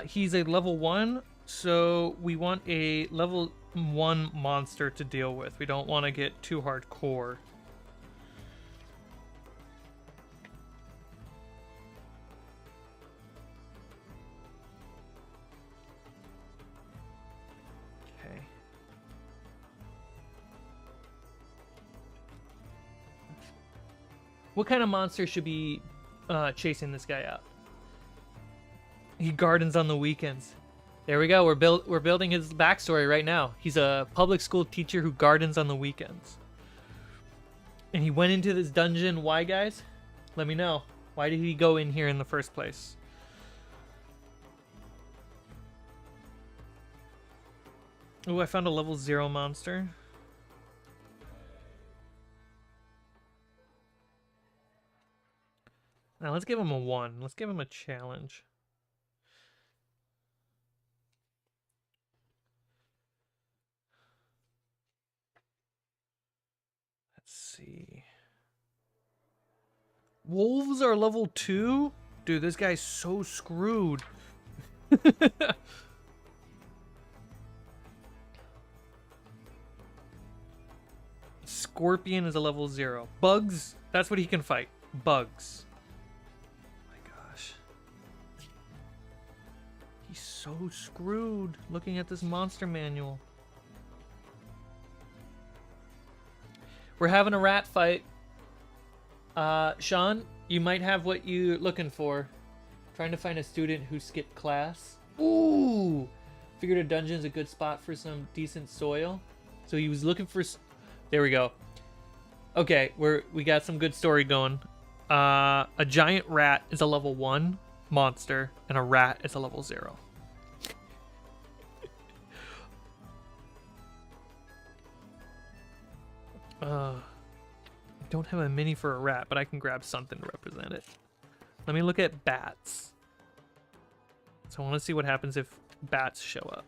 He's a level 1, so we want a level 1 monster to deal with. We don't want to get too hardcore. Okay. What kind of monster should be chasing this guy out? He gardens on the weekends. There we go. We're building his backstory right now. He's a public school teacher who gardens on the weekends. And he went into this dungeon. Why, guys? Let me know. Why did he go in here in the first place? Oh, I found a level 0 monster. Now let's give him a 1. Let's give him a challenge. See. Wolves are level 2? Dude, this guy's so screwed. Scorpion is a level 0. Bugs, that's what he can fight. Bugs. Oh my gosh. He's so screwed looking at this monster manual. We're having a rat fight. Sean, you might have what you're looking for. Trying to find a student who skipped class. Ooh! Figured a dungeon's a good spot for some decent soil. So he was looking for... There we go. Okay, we got some good story going. A giant rat is a level 1 monster, and a rat is a level 0. I don't have a mini for a rat, but I can grab something to represent it. Let me look at bats. So I want to see what happens if bats show up.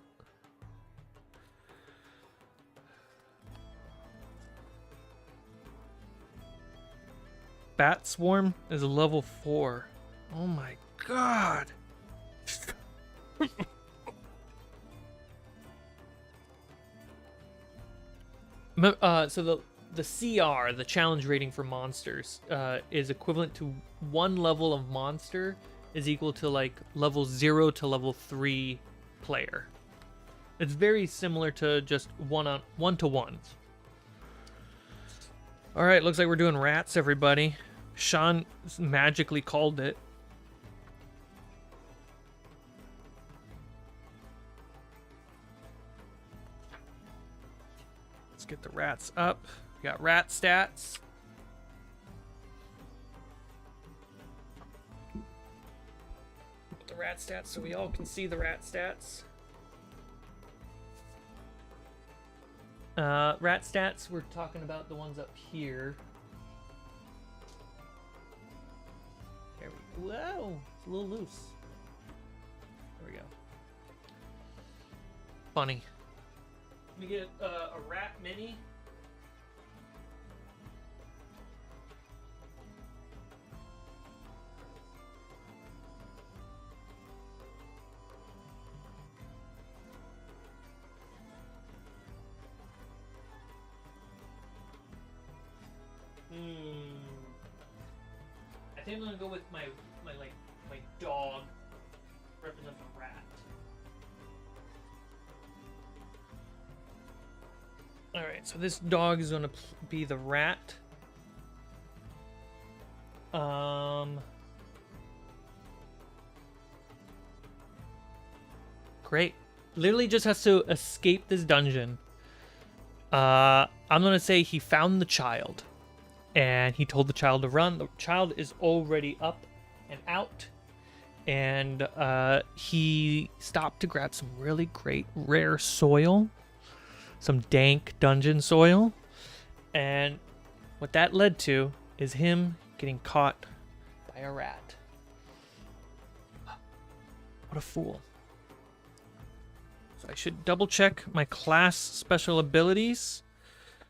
Bat Swarm is a level 4. Oh my god. So the CR, the challenge rating for monsters, is equivalent to 1 level of monster is equal to like level 0 to level 3 player. It's very similar to just one-to-ones. All right, looks like we're doing rats, everybody. Sean magically called it. Let's get the rats up. We got rat stats. Put the rat stats so we all can see the rat stats. Rat stats, we're talking about the ones up here. There we go. Whoa, it's a little loose. There we go. Funny. Let me get a rat mini. I think I'm gonna go with my dog represent the rat. All right, so this dog is gonna be the rat. Great. Literally just has to escape this dungeon. I'm gonna say he found the child. And he told the child to run. The child is already up and out. And he stopped to grab some really great rare soil. Some dank dungeon soil. And what that led to is him getting caught by a rat. What a fool. So I should double check my class special abilities.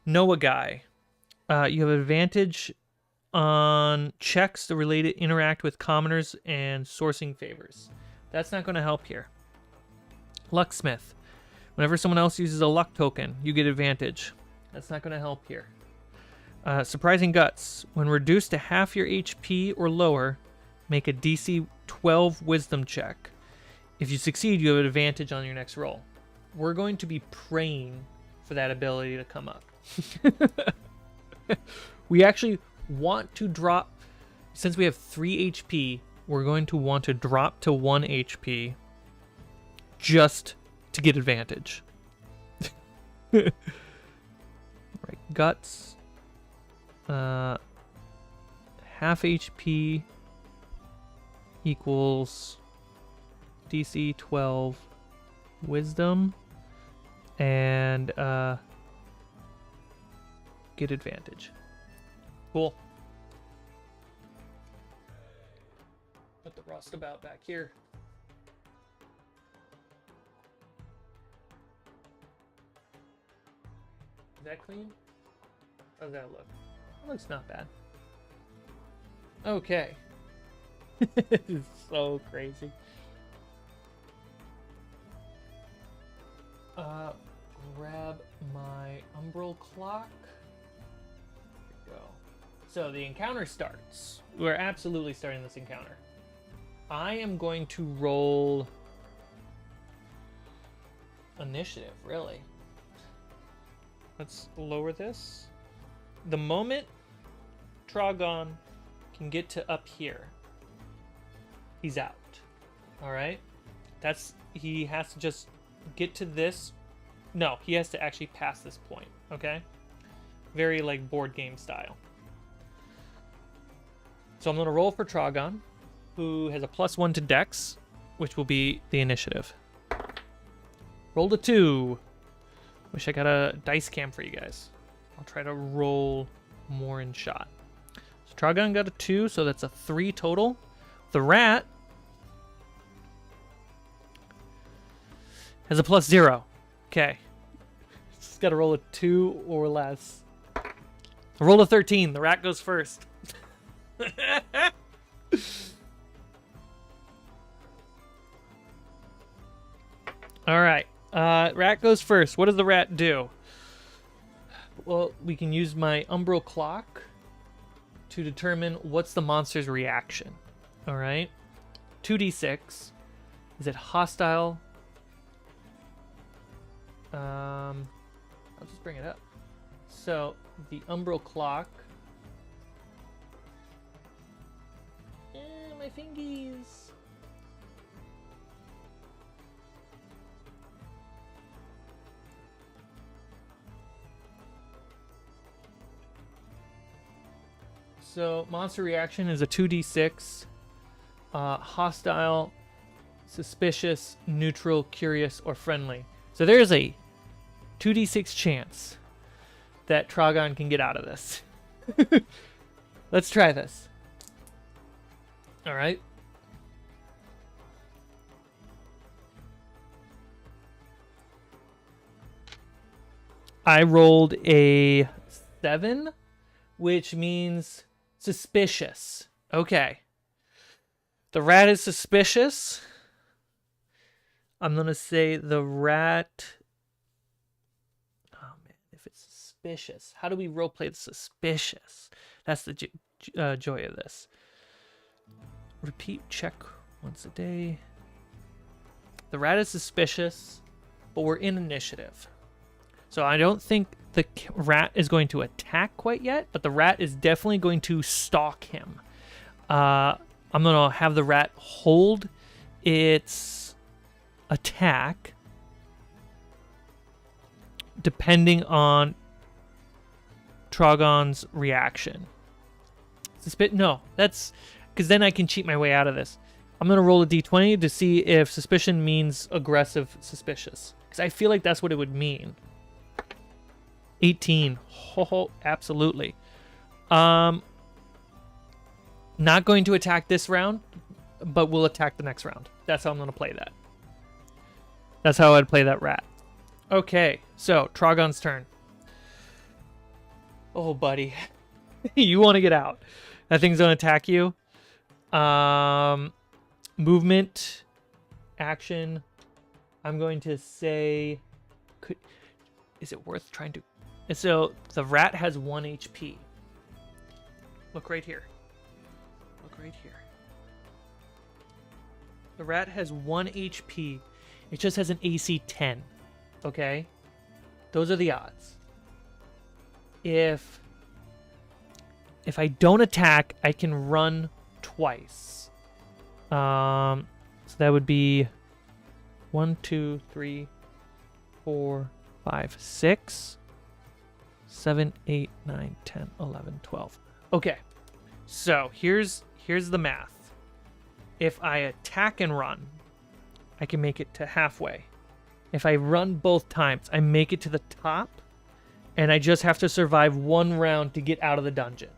Noah guy. You have advantage on checks that related interact with commoners and sourcing favors. That's not going to help here. Lucksmith. Whenever someone else uses a luck token, you get advantage. That's not going to help here. Surprising Guts. When reduced to half your HP or lower, make a DC 12 wisdom check. If you succeed, you have an advantage on your next roll. We're going to be praying for that ability to come up. We actually want to drop, since we have 3 HP, we're going to want to drop to 1 HP just to get advantage. Right, Guts. Half HP equals DC 12 Wisdom and get advantage. Cool. Put the roustabout back here. Is that clean? How does that look? That looks not bad. Okay. This is so crazy. Grab my umbral clock. There we go. So the encounter starts. We're absolutely starting this encounter. I am going to roll initiative, really. Let's lower this. The moment Tragan can get to up here, he's out. All right? He has to just get to this. No, he has to actually pass this point, okay? Very like board game style. So I'm going to roll for Tragan, who has a +1 to Dex, which will be the initiative. Rolled a 2. Wish I got a dice cam for you guys. I'll try to roll more in shot. So Tragan got a 2, so that's a 3 total. The rat Has a +0. Okay. Just gotta roll a 2 or less. I rolled a 13. The rat goes first. Alright. Rat goes first. What does the rat do? Well, we can use my umbral clock to determine what's the monster's reaction. Alright. 2d6. Is it hostile? I'll just bring it up. So, the umbral clock. My fingies. So, monster reaction is a 2d6. Hostile, suspicious, neutral, curious, or friendly. So there's a 2d6 chance that Tragan can get out of this. Let's try this. All right. I rolled a 7, which means suspicious. Okay. The rat is suspicious. I'm going to say the rat... Oh, man. If it's suspicious. How do we roleplay the suspicious? That's the joy of this. Repeat check once a day. The rat is suspicious, but we're in initiative. So I don't think the rat is going to attack quite yet, but the rat is definitely going to stalk him. I'm going to have the rat hold its attack depending on Tragan's reaction. No, that's because then I can cheat my way out of this. I'm going to roll a d20 to see if suspicion means aggressive suspicious, because I feel like that's what it would mean. 18. Oh, absolutely. Not going to attack this round, but we'll attack the next round. That's how I'm going to play that. That's how I'd play that rat. Okay, so Tragan's turn. Oh, buddy. You want to get out. That thing's going to attack you. Movement. Action. I'm going to say... Is it worth trying to... So, the rat has 1 HP. Look right here. Look right here. The rat has 1 HP. It just has an AC 10. Okay? Those are the odds. If I don't attack, I can run twice. So that would be 1, 2, 3, 4, 5, 6, 7, 8, 9, 10, 11, 12. Okay. So here's the math. If I attack and run, I can make it to halfway. If I run both times, I make it to the top, and I just have to survive 1 round to get out of the dungeon.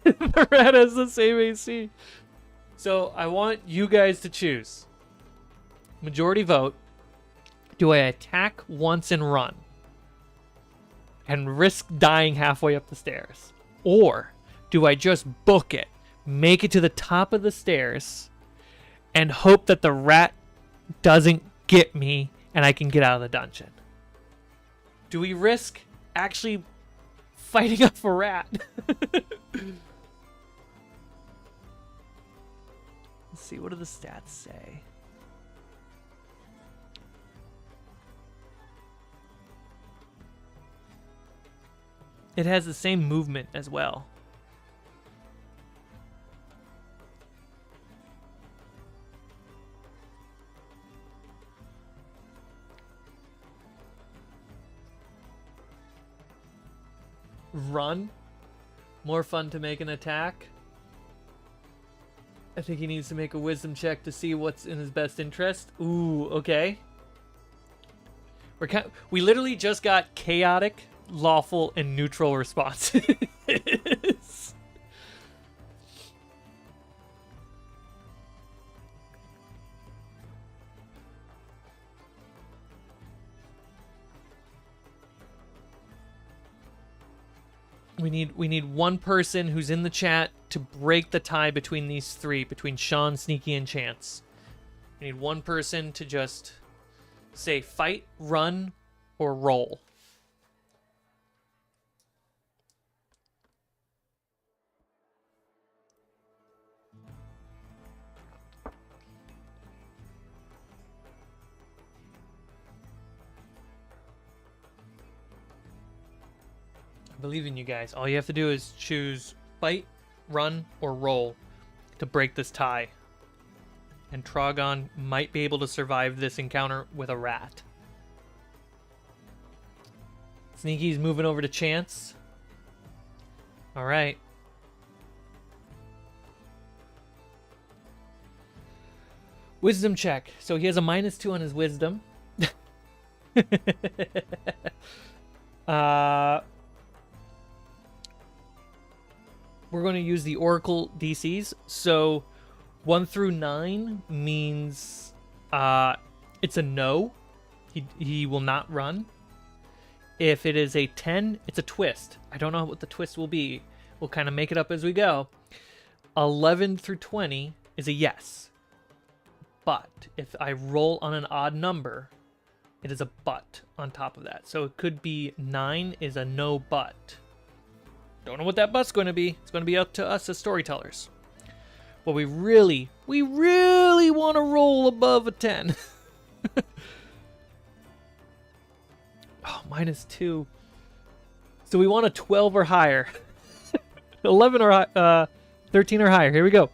The rat has the same AC. So I want you guys to choose. Majority vote. Do I attack once and run and risk dying halfway up the stairs? Or do I just book it, make it to the top of the stairs, and hope that the rat doesn't get me and I can get out of the dungeon? Do we risk actually fighting off a rat? Let's see, what do the stats say? It has the same movement as well. Run. More fun to make an attack. I think he needs to make a wisdom check to see what's in his best interest. Ooh, okay. We literally just got chaotic, lawful, and neutral responses. We need one person who's in the chat to break the tie between these three, between Sean, Sneaky, and Chance. We need one person to just say fight, run, or roll. I believe in you guys. All you have to do is choose fight, run, or roll to break this tie. And Tragan might be able to survive this encounter with a rat. Sneaky's moving over to Chance. All right. Wisdom check. So he has a -2 on his wisdom. We're going to use the Oracle DCs. So 1 through 9 means it's a no. He will not run. If it is a 10, it's a twist. I don't know what the twist will be. We'll kind of make it up as we go. 11 through 20 is a yes. But if I roll on an odd number, it is a but on top of that. So it could be 9 is a no but. Don't know what that but's going to be. It's going to be up to us as storytellers. But we really want to roll above a 10. Oh, -2. So we want a 12 or higher. 11 or 13 or higher. Here we go.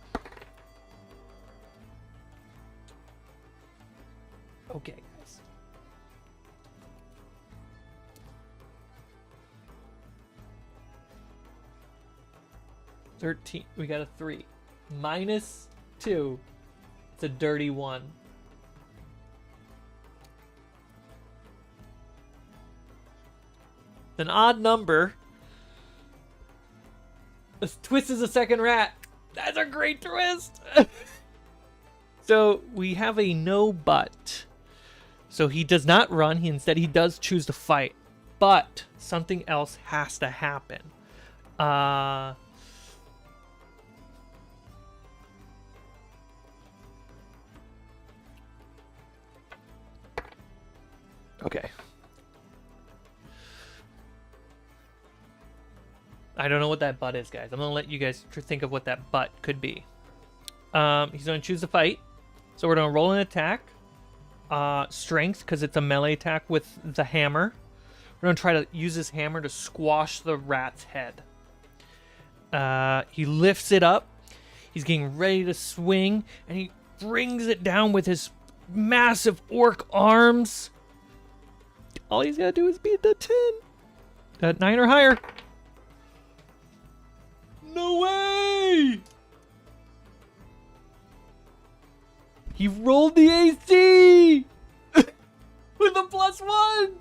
Okay, guys. $13. We got a 3. -2. It's a dirty 1. It's an odd number. This twist is a second rat. That's a great twist. So we have a no but. So he does not run. He does choose to fight. But something else has to happen. Okay. I don't know what that but is, guys. I'm going to let you guys think of what that but could be. He's going to choose to fight. So we're going to roll an attack. Strength, because it's a melee attack with the hammer. We're going to try to use his hammer to squash the rat's head. He lifts it up. He's getting ready to swing, and he brings it down with his massive orc arms. All he's got to do is beat the 10. That 9 or higher. No way! He rolled the AC! With a +1!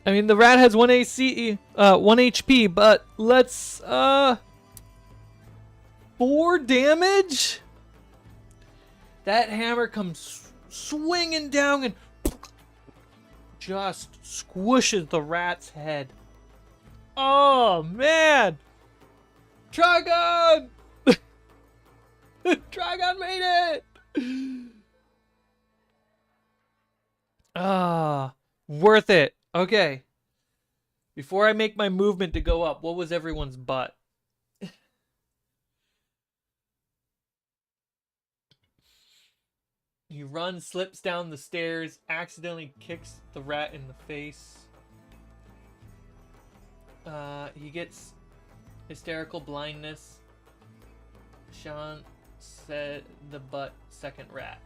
I mean, the rat has 1 AC, 1 HP, but let's, 4 damage? That hammer comes swinging down and just squishes the rat's head. Oh, man! Tragan! Tragan made it! Worth it. Okay. Before I make my movement to go up, what was everyone's butt? He runs, slips down the stairs, accidentally kicks the rat in the face. He gets hysterical blindness. Sean said the butt, second rat.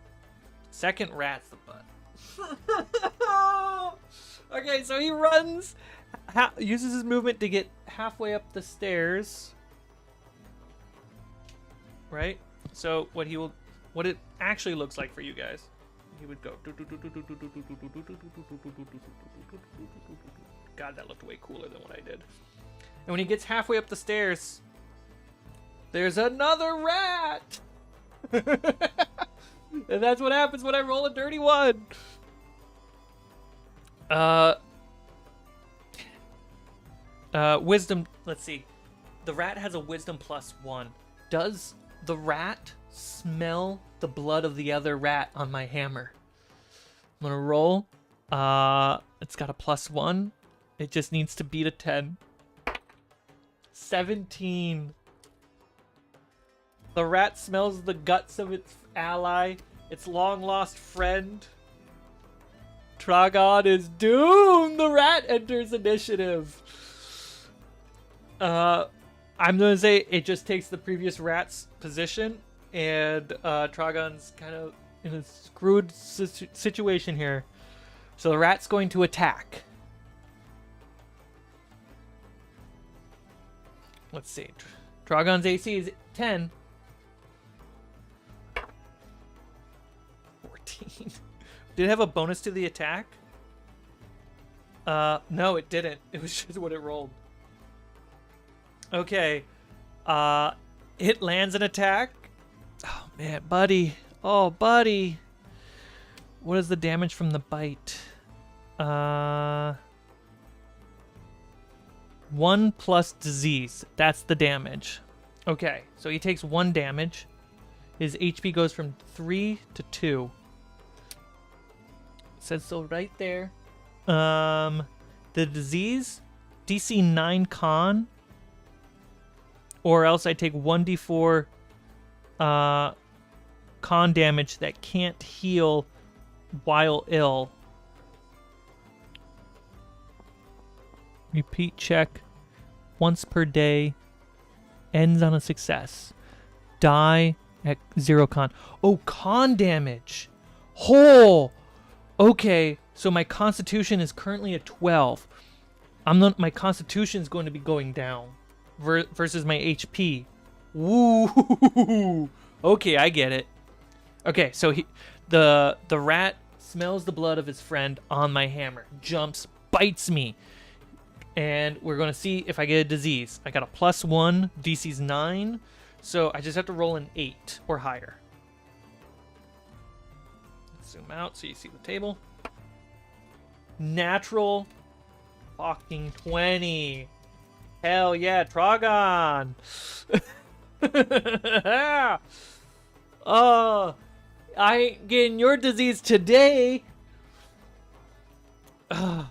Second rat's the butt. Okay, so he runs, uses his movement to get halfway up the stairs. Right? So what it actually looks like for you guys, he would go. God, that looked way cooler than what I did. And when he gets halfway up the stairs, there's another rat. And that's what happens when I roll a dirty one. Wisdom, let's see. The rat has a wisdom +1. Does the rat smell the blood of the other rat on my hammer? I'm gonna roll. It's got a +1. It just needs to beat a 10. 17. The rat smells the guts of its ally, its long-lost friend. Tragan is doomed! The rat enters initiative. I'm gonna say it just takes the previous rat's position, and Tragan's kind of in a screwed situation here. So the rat's going to attack. Let's see. Tragan's AC is 10. 14. Did it have a bonus to the attack? No, it didn't. It was just what it rolled. Okay. It lands an attack. Oh, man, buddy. Oh, buddy. What is the damage from the bite? 1 plus disease. That's the damage. Okay, so he takes 1 damage. His HP goes from 3 to 2. It says so right there. The disease, DC 9 con. Or else I take 1d4 con damage that can't heal while ill. Repeat check once per day. Ends on a success. Die at 0 con. Oh, con damage. Oh, okay. So my constitution is currently at 12. My constitution is going to be going down versus my HP. Woo. Okay, I get it. Okay, so the rat smells the blood of his friend on my hammer, jumps, bites me, and we're going to see if I get a disease. I got a +1, DC's 9, so I just have to roll an 8 or higher. Zoom out so you see the table. Natural fucking 20. Hell yeah, Tragan. Oh, I ain't getting your disease today. All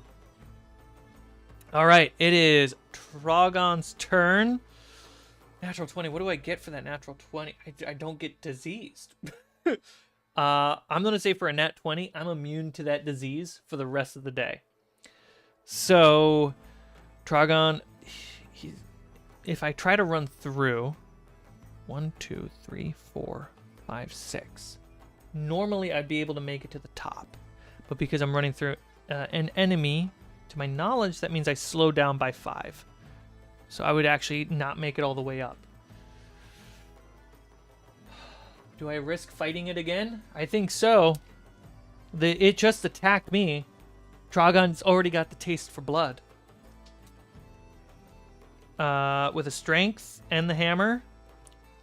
right, it is Tragan's turn. Natural 20. What do I get for that natural 20? I don't get diseased. I'm going to say for a nat 20, I'm immune to that disease for the rest of the day. So, Tragan, if I try to run through 1, 2, 3, 4, 5, 6, normally I'd be able to make it to the top. But because I'm running through an enemy, to my knowledge, that means I slow down by 5. So I would actually not make it all the way up. Do I risk fighting it again? I think so. It just attacked me. Tragan's already got the taste for blood. With a strength and the hammer.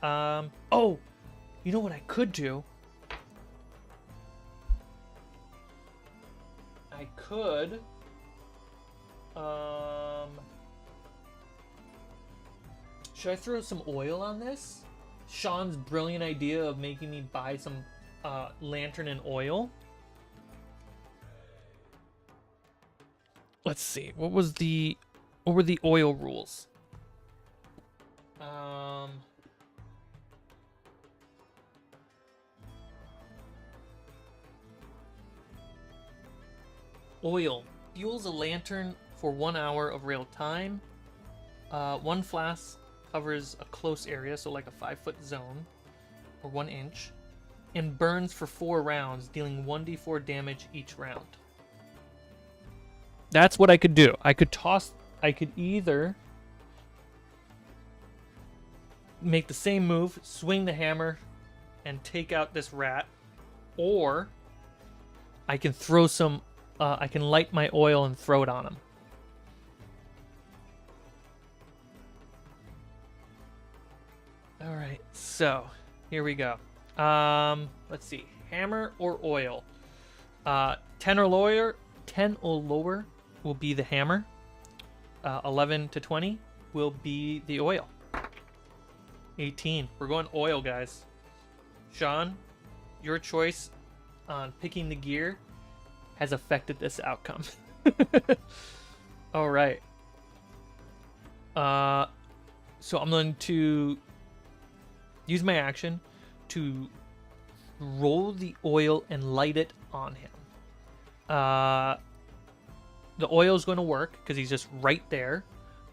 Oh, you know what I could do? I could... should I throw some oil on this? Sean's brilliant idea of making me buy some lantern and oil. Let's see. What were the oil rules? Oil fuels a lantern for 1 hour of real time. 1 flask covers a close area, so like a 5-foot zone, or 1 inch, and burns for 4 rounds, dealing 1d4 damage each round. That's what I could do. I could either make the same move, swing the hammer, and take out this rat, or I can throw some, I can light my oil and throw it on him. All right, so here we go. Let's see. hammer or oil. 10 or lower will be the hammer. 11 to 20 will be the oil. 18. We're going oil, guys. Sean, your choice on picking the gear has affected this outcome. All right. So I'm going to use my action to roll the oil and light it on him. The oil is going to work because he's just right there.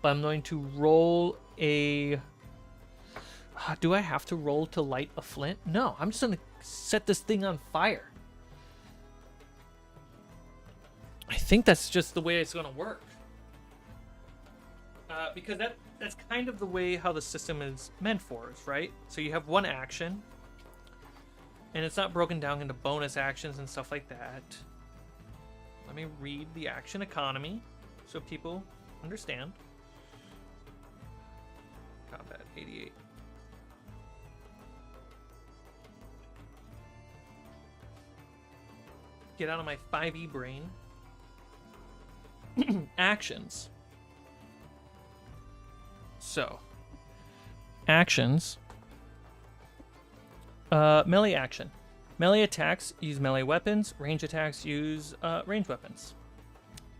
But I'm going to roll a... do I have to roll to light a flint? No, I'm just going to set this thing on fire. I think that's just the way it's going to work. Because that's kind of the way how the system is meant for us, right? So you have one action, and it's not broken down into bonus actions and stuff like that. Let me read the action economy so people understand. Combat 88. Get out of my 5e brain. Actions. So, actions. Melee action. Melee attacks use melee weapons. Range attacks use ranged weapons.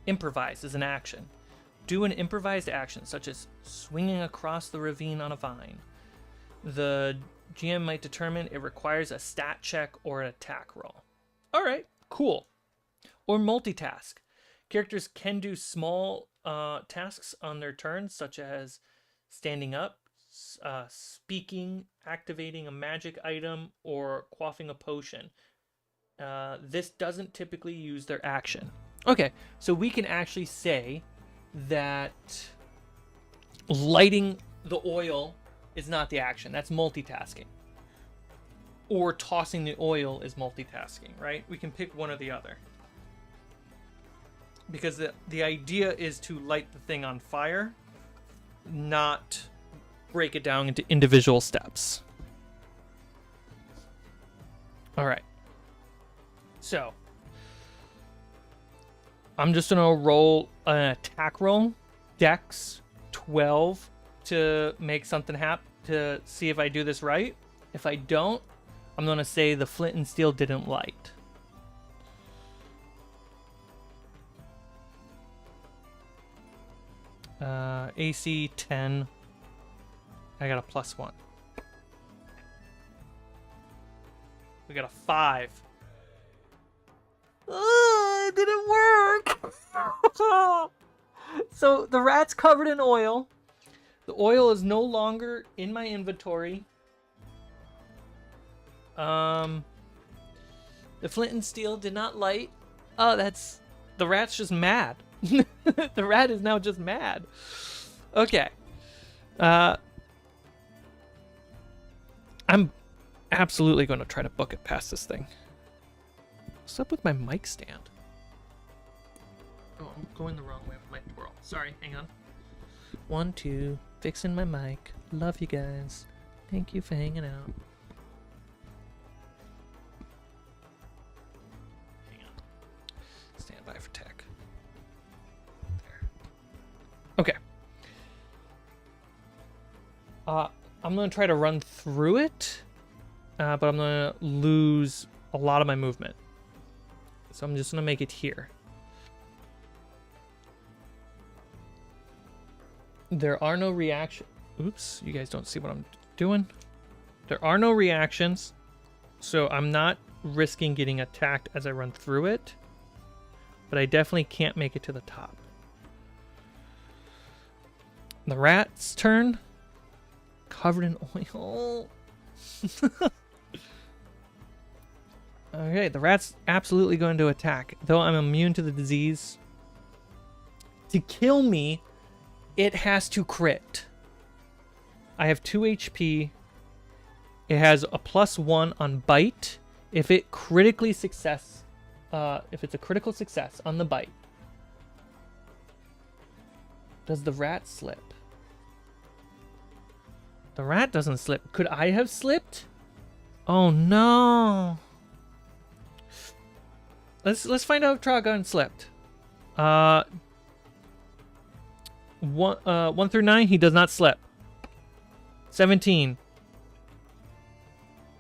Improvise is an action. Do an improvised action, such as swinging across the ravine on a vine. The GM might determine it requires a stat check or an attack roll. All right, cool. Or multitask. Characters can do small tasks on their turn, such as standing up, speaking, activating a magic item, or quaffing a potion. This doesn't typically use their action. Okay, so we can actually say that lighting the oil is not the action. That's multitasking. Or tossing the oil is multitasking, right? We can pick one or the other. Because the idea is to light the thing on fire, not break it down into individual steps. All right. So, I'm just going to roll an attack roll, Dex 12, to make something happen, to see if I do this right. If I don't, I'm going to say the flint and steel didn't light. AC 10. I got a +1. We got a 5. Oh, it didn't work. So the rat's covered in oil. The oil is no longer in my inventory. The flint and steel did not light. Oh, the rat's just mad. The rat is now just mad. Okay. I'm absolutely going to try to book it past this thing. What's up with my mic stand? Oh, I'm going the wrong way with my twirl. Sorry, hang on. 1, 2, fixing my mic. Love you guys. Thank you for hanging out. Hang on. Stand by for tech. There. Okay. I'm going to try to run through it, but I'm going to lose a lot of my movement. So I'm just going to make it here. There are no reactions. Oops, you guys don't see what I'm doing. There are no reactions, so I'm not risking getting attacked as I run through it, but I definitely can't make it to the top. The rat's turn. Covered in oil. Okay, the rat's absolutely going to attack. Though I'm immune to the disease. To kill me, it has to crit. I have 2 HP. It has a +1 on bite. If it's a critical success on the bite. Does the rat slip? The rat doesn't slip. Could I have slipped? Oh no. let's find out if Tragan slipped. 1 through 9, he does not slip. 17.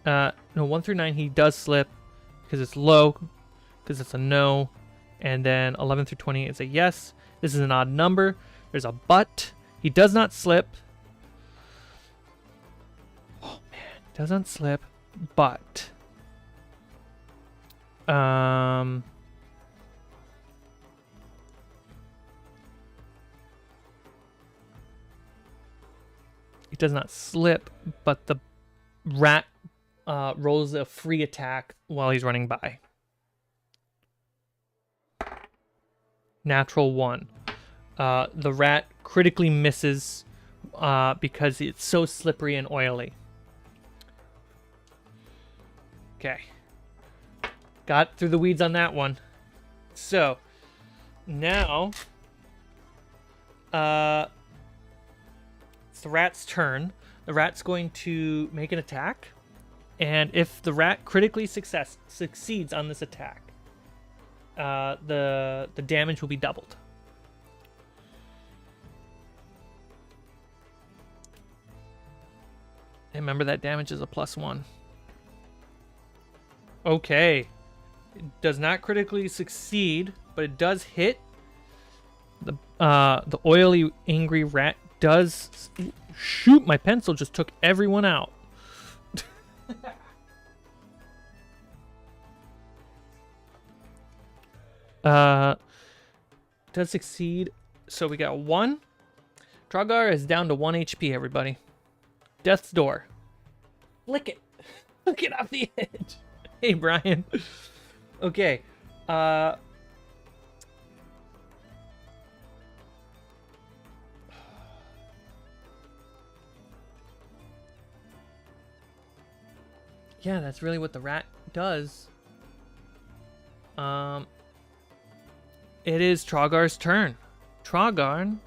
No, 1 through 9, he does slip because it's low, because it's a no. And then 11 through 20 is a yes. This is an odd number. There's a but. He does not slip. Oh man, doesn't slip, but it does not slip, but the rat rolls a free attack while he's running by. Natural 1. The rat critically misses because it's so slippery and oily. Okay. Got through the weeds on that one. So, now it's the rat's turn. The rat's going to make an attack. And if the rat critically succeeds on this attack, the damage will be doubled. And remember that damage is a +1. Okay. It does not critically succeed, but it does hit. The oily, angry rat does shoot. My pencil just took everyone out. Does succeed. So we got 1. Tragan is down to 1 HP, everybody. Death's door. Flick it. Flick it off the edge. Hey, Brian. Okay. Yeah, that's really what the rat does. It is Tragan's turn. Tragan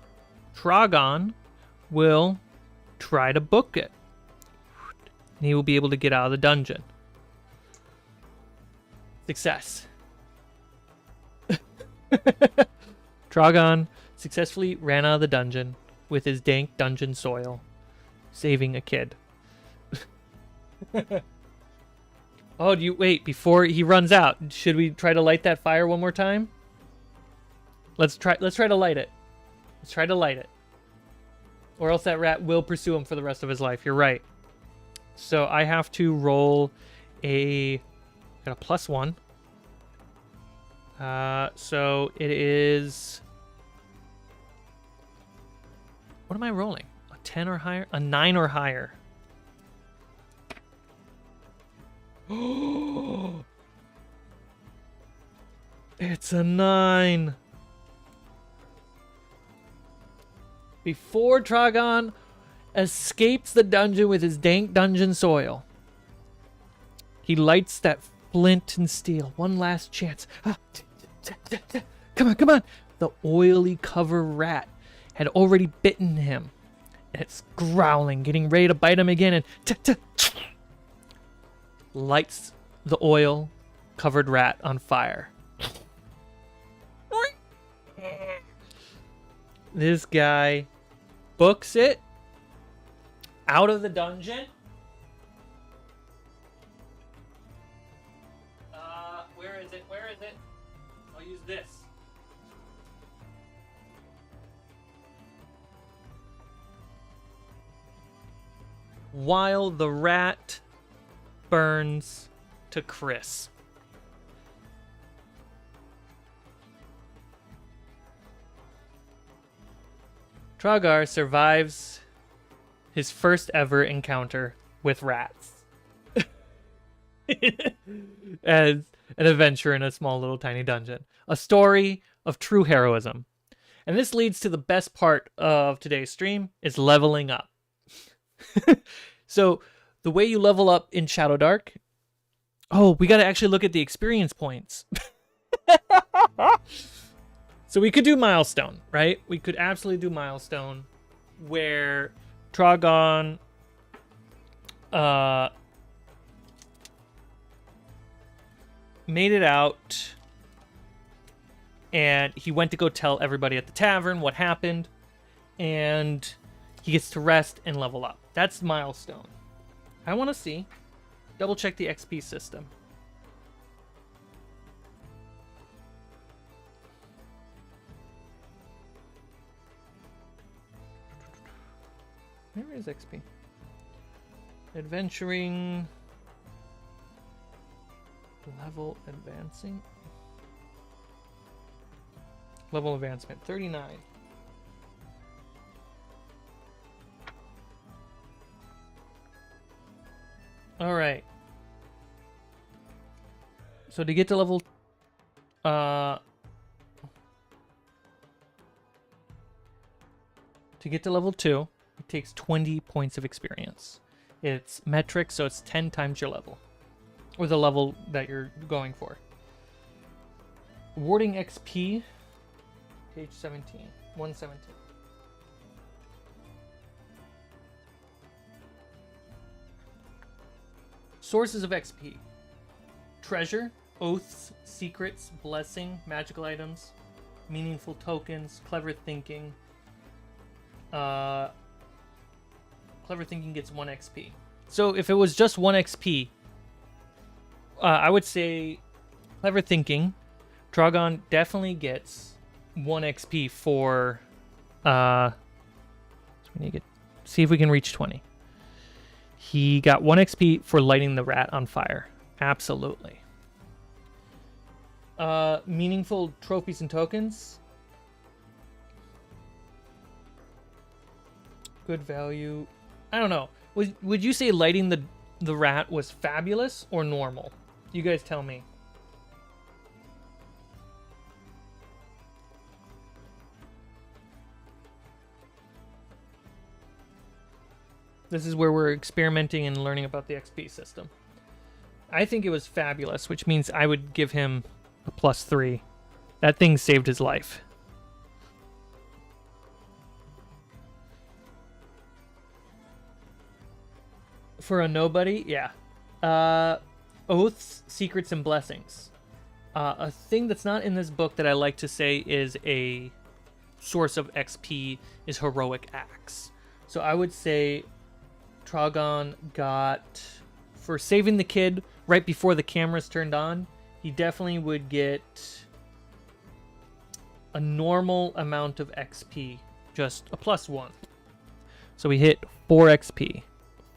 will try to book it. And he will be able to get out of the dungeon. Success. Tragan successfully ran out of the dungeon with his dank dungeon soil, saving a kid. Oh, do you wait before he runs out? Should we try to light that fire one more time? Let's try to light it. Let's try to light it. Or else that rat will pursue him for the rest of his life. You're right. So I have to roll got a +1. So it is... What am I rolling? A 10 or higher? A 9 or higher. It's a 9. Before Tragan escapes the dungeon with his dank dungeon soil, he lights that flint and steel. One last chance. Come on, come on. The oily cover rat had already bitten him. And it's growling, getting ready to bite him again, and lights the oil covered rat on fire. This guy books it out of the dungeon. Where is it? Where is it? I'll use this. While the rat burns to crisp. Tragan survives his first ever encounter with rats. As an adventure in a small little tiny dungeon. A story of true heroism. And this leads to the best part of today's stream, is leveling up. So the way you level up in Shadow Dark... Oh, we got to actually look at the experience points. So we could do Milestone, right? We could absolutely do Milestone, where Tragan made it out and he went to go tell everybody at the tavern what happened, and he gets to rest and level up. That's milestone. I want to see. Double check the XP system. Where is XP? Adventuring. Level advancing. Level advancement 39. All right. So to get to level to get to level 2, it takes 20 points of experience. It's metric, so it's 10 times your level, or the level that you're going for. Awarding XP, page 17, 117. Sources of XP: treasure, oaths, secrets, blessing, magical items, meaningful tokens, clever thinking. Clever thinking gets 1 XP. So if it was just 1 XP, I would say clever thinking, Tragan definitely gets 1 XP for. So we need to see if we can reach 20. He got 1 XP for lighting the rat on fire. Absolutely. Meaningful trophies and tokens. Good value. I don't know. Would you say lighting the rat was fabulous or normal? You guys tell me. This is where we're experimenting and learning about the XP system. I think it was fabulous, which means I would give him a +3. That thing saved his life. For a nobody, yeah. Oaths, secrets, and blessings. A thing that's not in this book that I like to say is a source of XP is heroic acts. So I would say Tragan got, for saving the kid right before the cameras turned on, he definitely would get a normal amount of XP, just a +1. So we hit 4 XP.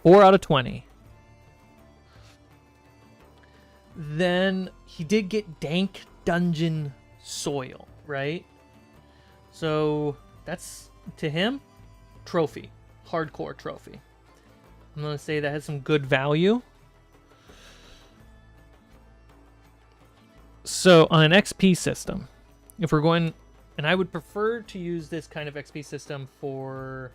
4 out of 20. Then he did get dank dungeon soil, right? So that's, to him, trophy. Hardcore trophy. I'm going to say that has some good value. So on an XP system, if we're going, and I would prefer to use this kind of XP system for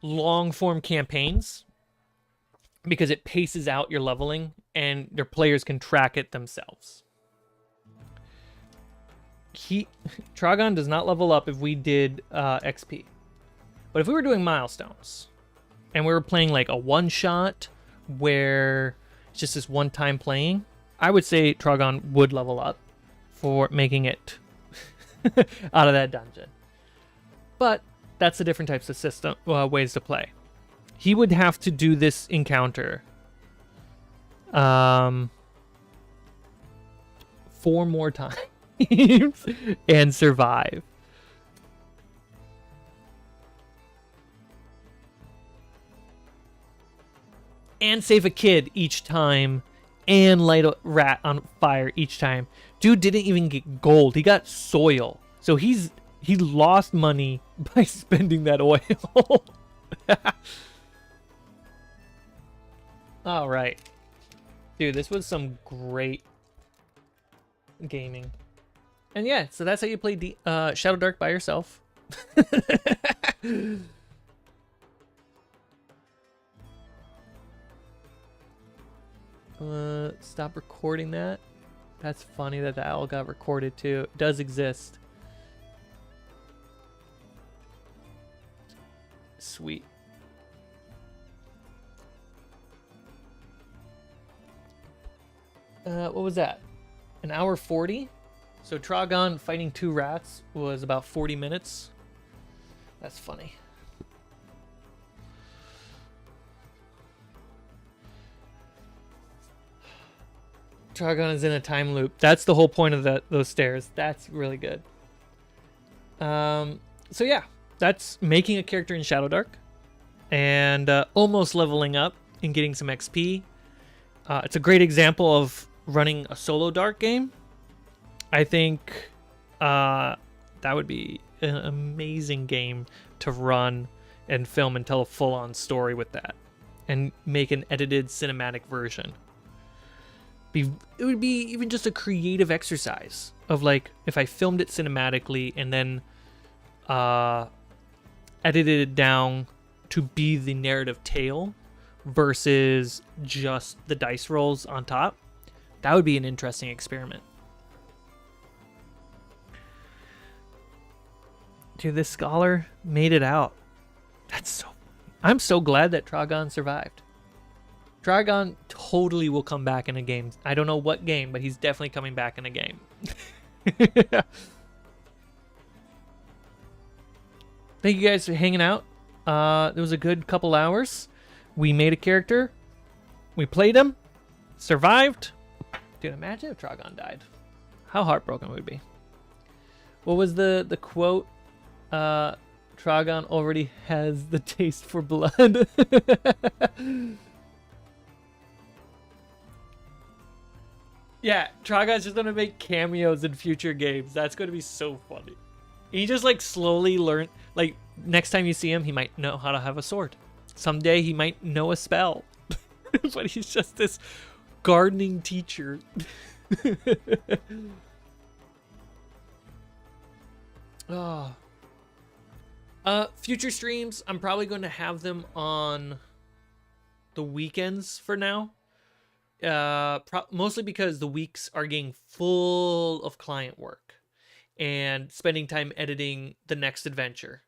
long form campaigns, because it paces out your leveling and your players can track it themselves. Tragan does not level up if we did XP. But if we were doing milestones and we were playing like a one-shot where it's just this one-time playing, I would say Tragan would level up for making it out of that dungeon. But that's the different types of system ways to play. He would have to do this encounter 4 more times and survive. And save a kid each time and light a rat on fire each time. Dude didn't even get gold. He got soil. So he lost money by spending that oil. All right. Dude, this was some great gaming. And yeah, so that's how you play Shadow Dark by yourself. Stop recording that. That's funny that the owl got recorded too. It does exist. Sweet. What was that? An hour 40? So Tragan fighting 2 rats was about 40 minutes. That's funny. Tragan is in a time loop. That's the whole point of those stairs. That's really good. So yeah, that's making a character in Shadow Dark and almost leveling up and getting some XP. It's a great example of running a solo Dark game. I think that would be an amazing game to run and film and tell a full-on story with that and make an edited cinematic version. It would be even just a creative exercise of like if I filmed it cinematically and then edited it down to be the narrative tale versus just the dice rolls on top. That would be an interesting experiment. Dude, this scholar made it out. I'm so glad that Tragan survived. Tragan totally will come back in a game. I don't know what game, but he's definitely coming back in a game. Thank you guys for hanging out. It was a good couple hours. We made a character. We played him. Survived. Dude, imagine if Tragan died. How heartbroken would it be? What was the quote? Tragan already has the taste for blood. Yeah, Tragan's just gonna make cameos in future games. That's gonna be so funny. He just like slowly learn. Like next time you see him, he might know how to have a sword. Someday he might know a spell. But he's just this gardening teacher. Oh. Future streams, I'm probably going to have them on the weekends for now. Mostly because the weeks are getting full of client work and spending time editing the next adventure.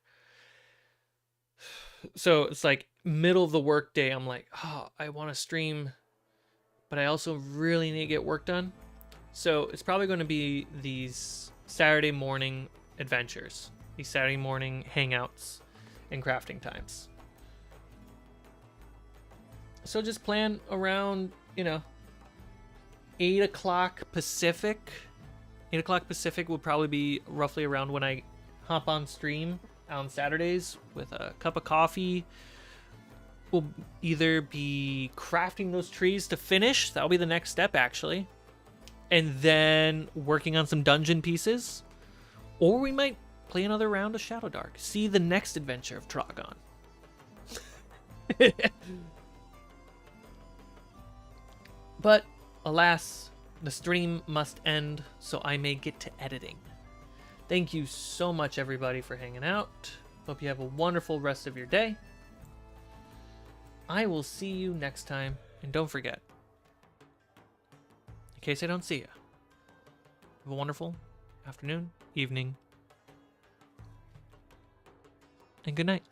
So it's like middle of the work day, I'm like, oh, I want to stream, but I also really need to get work done. So it's probably going to be these Saturday morning adventures, these Saturday morning hangouts and crafting times. So just plan around, 8 o'clock Pacific. 8 o'clock Pacific will probably be roughly around when I hop on stream on Saturdays with a cup of coffee. We'll either be crafting those trees to finish. That'll be the next step, actually. And then working on some dungeon pieces. Or we might play another round of Shadow Dark. See the next adventure of Tragan. But alas, the stream must end so I may get to editing. Thank you so much, everybody, for hanging out. Hope you have a wonderful rest of your day. I will see you next time. And don't forget, in case I don't see you, have a wonderful afternoon, evening, and good night.